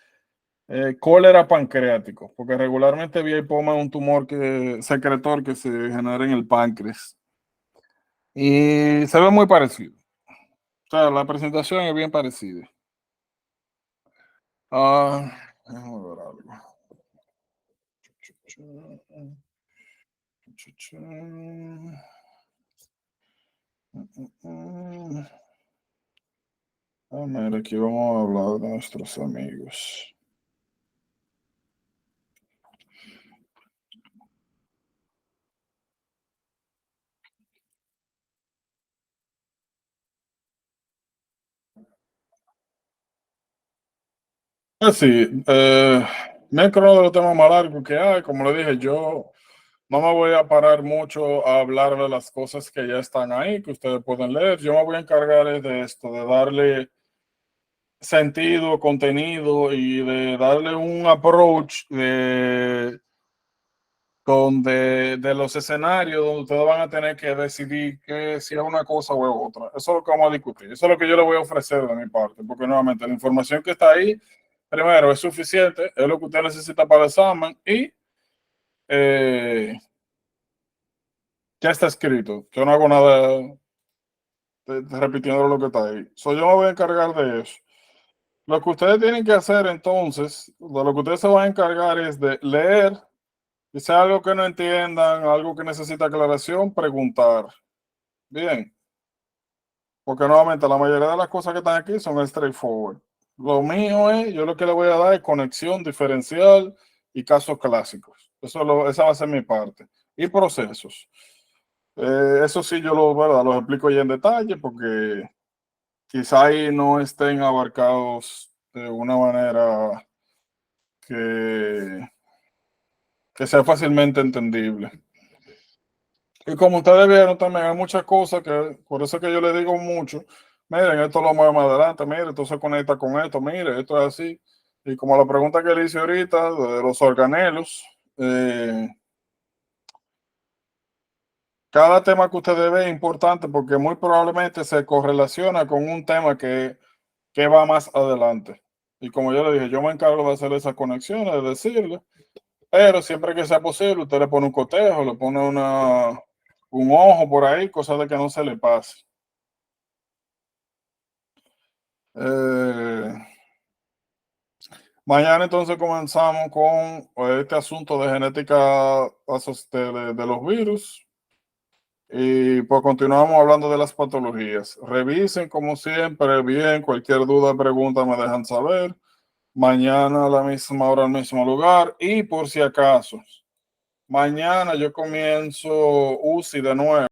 cólera pancreático, porque regularmente VIPoma es un tumor secretor que se genera en el páncreas. Y se ve muy parecido. O sea, la presentación es bien parecida. Déjame ver algo. Mira, aquí vamos a hablar de nuestros amigos. Sí, me creo de los temas más largos que hay. Como le dije, yo no me voy a parar mucho a hablar de las cosas que ya están ahí, que ustedes pueden leer. Yo me voy a encargar de esto, de darle sentido, contenido y de darle un approach de los escenarios donde ustedes van a tener que decidir que si es una cosa o es otra. Eso es lo que vamos a discutir. Eso es lo que yo le voy a ofrecer de mi parte, porque nuevamente la información que está ahí, primero, es suficiente, es lo que usted necesita para el examen y ya está escrito. Yo no hago nada repitiendo lo que está ahí. Yo me voy a encargar de eso. Lo que ustedes tienen que hacer entonces, de lo que ustedes se van a encargar es de leer, y si hay algo que no entiendan, algo que necesita aclaración, preguntar. Bien, porque nuevamente la mayoría de las cosas que están aquí son straightforward. Lo mío es, yo lo que le voy a dar es conexión diferencial y casos clásicos. Esa va a ser mi parte. Y procesos. Eso sí, ¿verdad? Los explico ya en detalle porque quizá ahí no estén abarcados de una manera que sea fácilmente entendible. Y como ustedes vieron también hay muchas cosas que, por eso que yo les digo mucho, miren, esto lo mueve más adelante, mire, esto se conecta con esto, mire, esto es así. Y como la pregunta que le hice ahorita de los organelos, cada tema que ustedes ven es importante porque muy probablemente se correlaciona con un tema que va más adelante. Y como yo le dije, yo me encargo de hacer esas conexiones, de decirle, pero siempre que sea posible, usted le pone un cotejo, le pone un ojo por ahí, cosa de que no se le pase. Mañana entonces comenzamos con este asunto de genética de los virus. Y pues continuamos hablando de las patologías. Revisen como siempre bien, cualquier duda, pregunta me dejan saber. Mañana a la misma hora, al mismo lugar. Y por si acaso, mañana yo comienzo UCI de nuevo.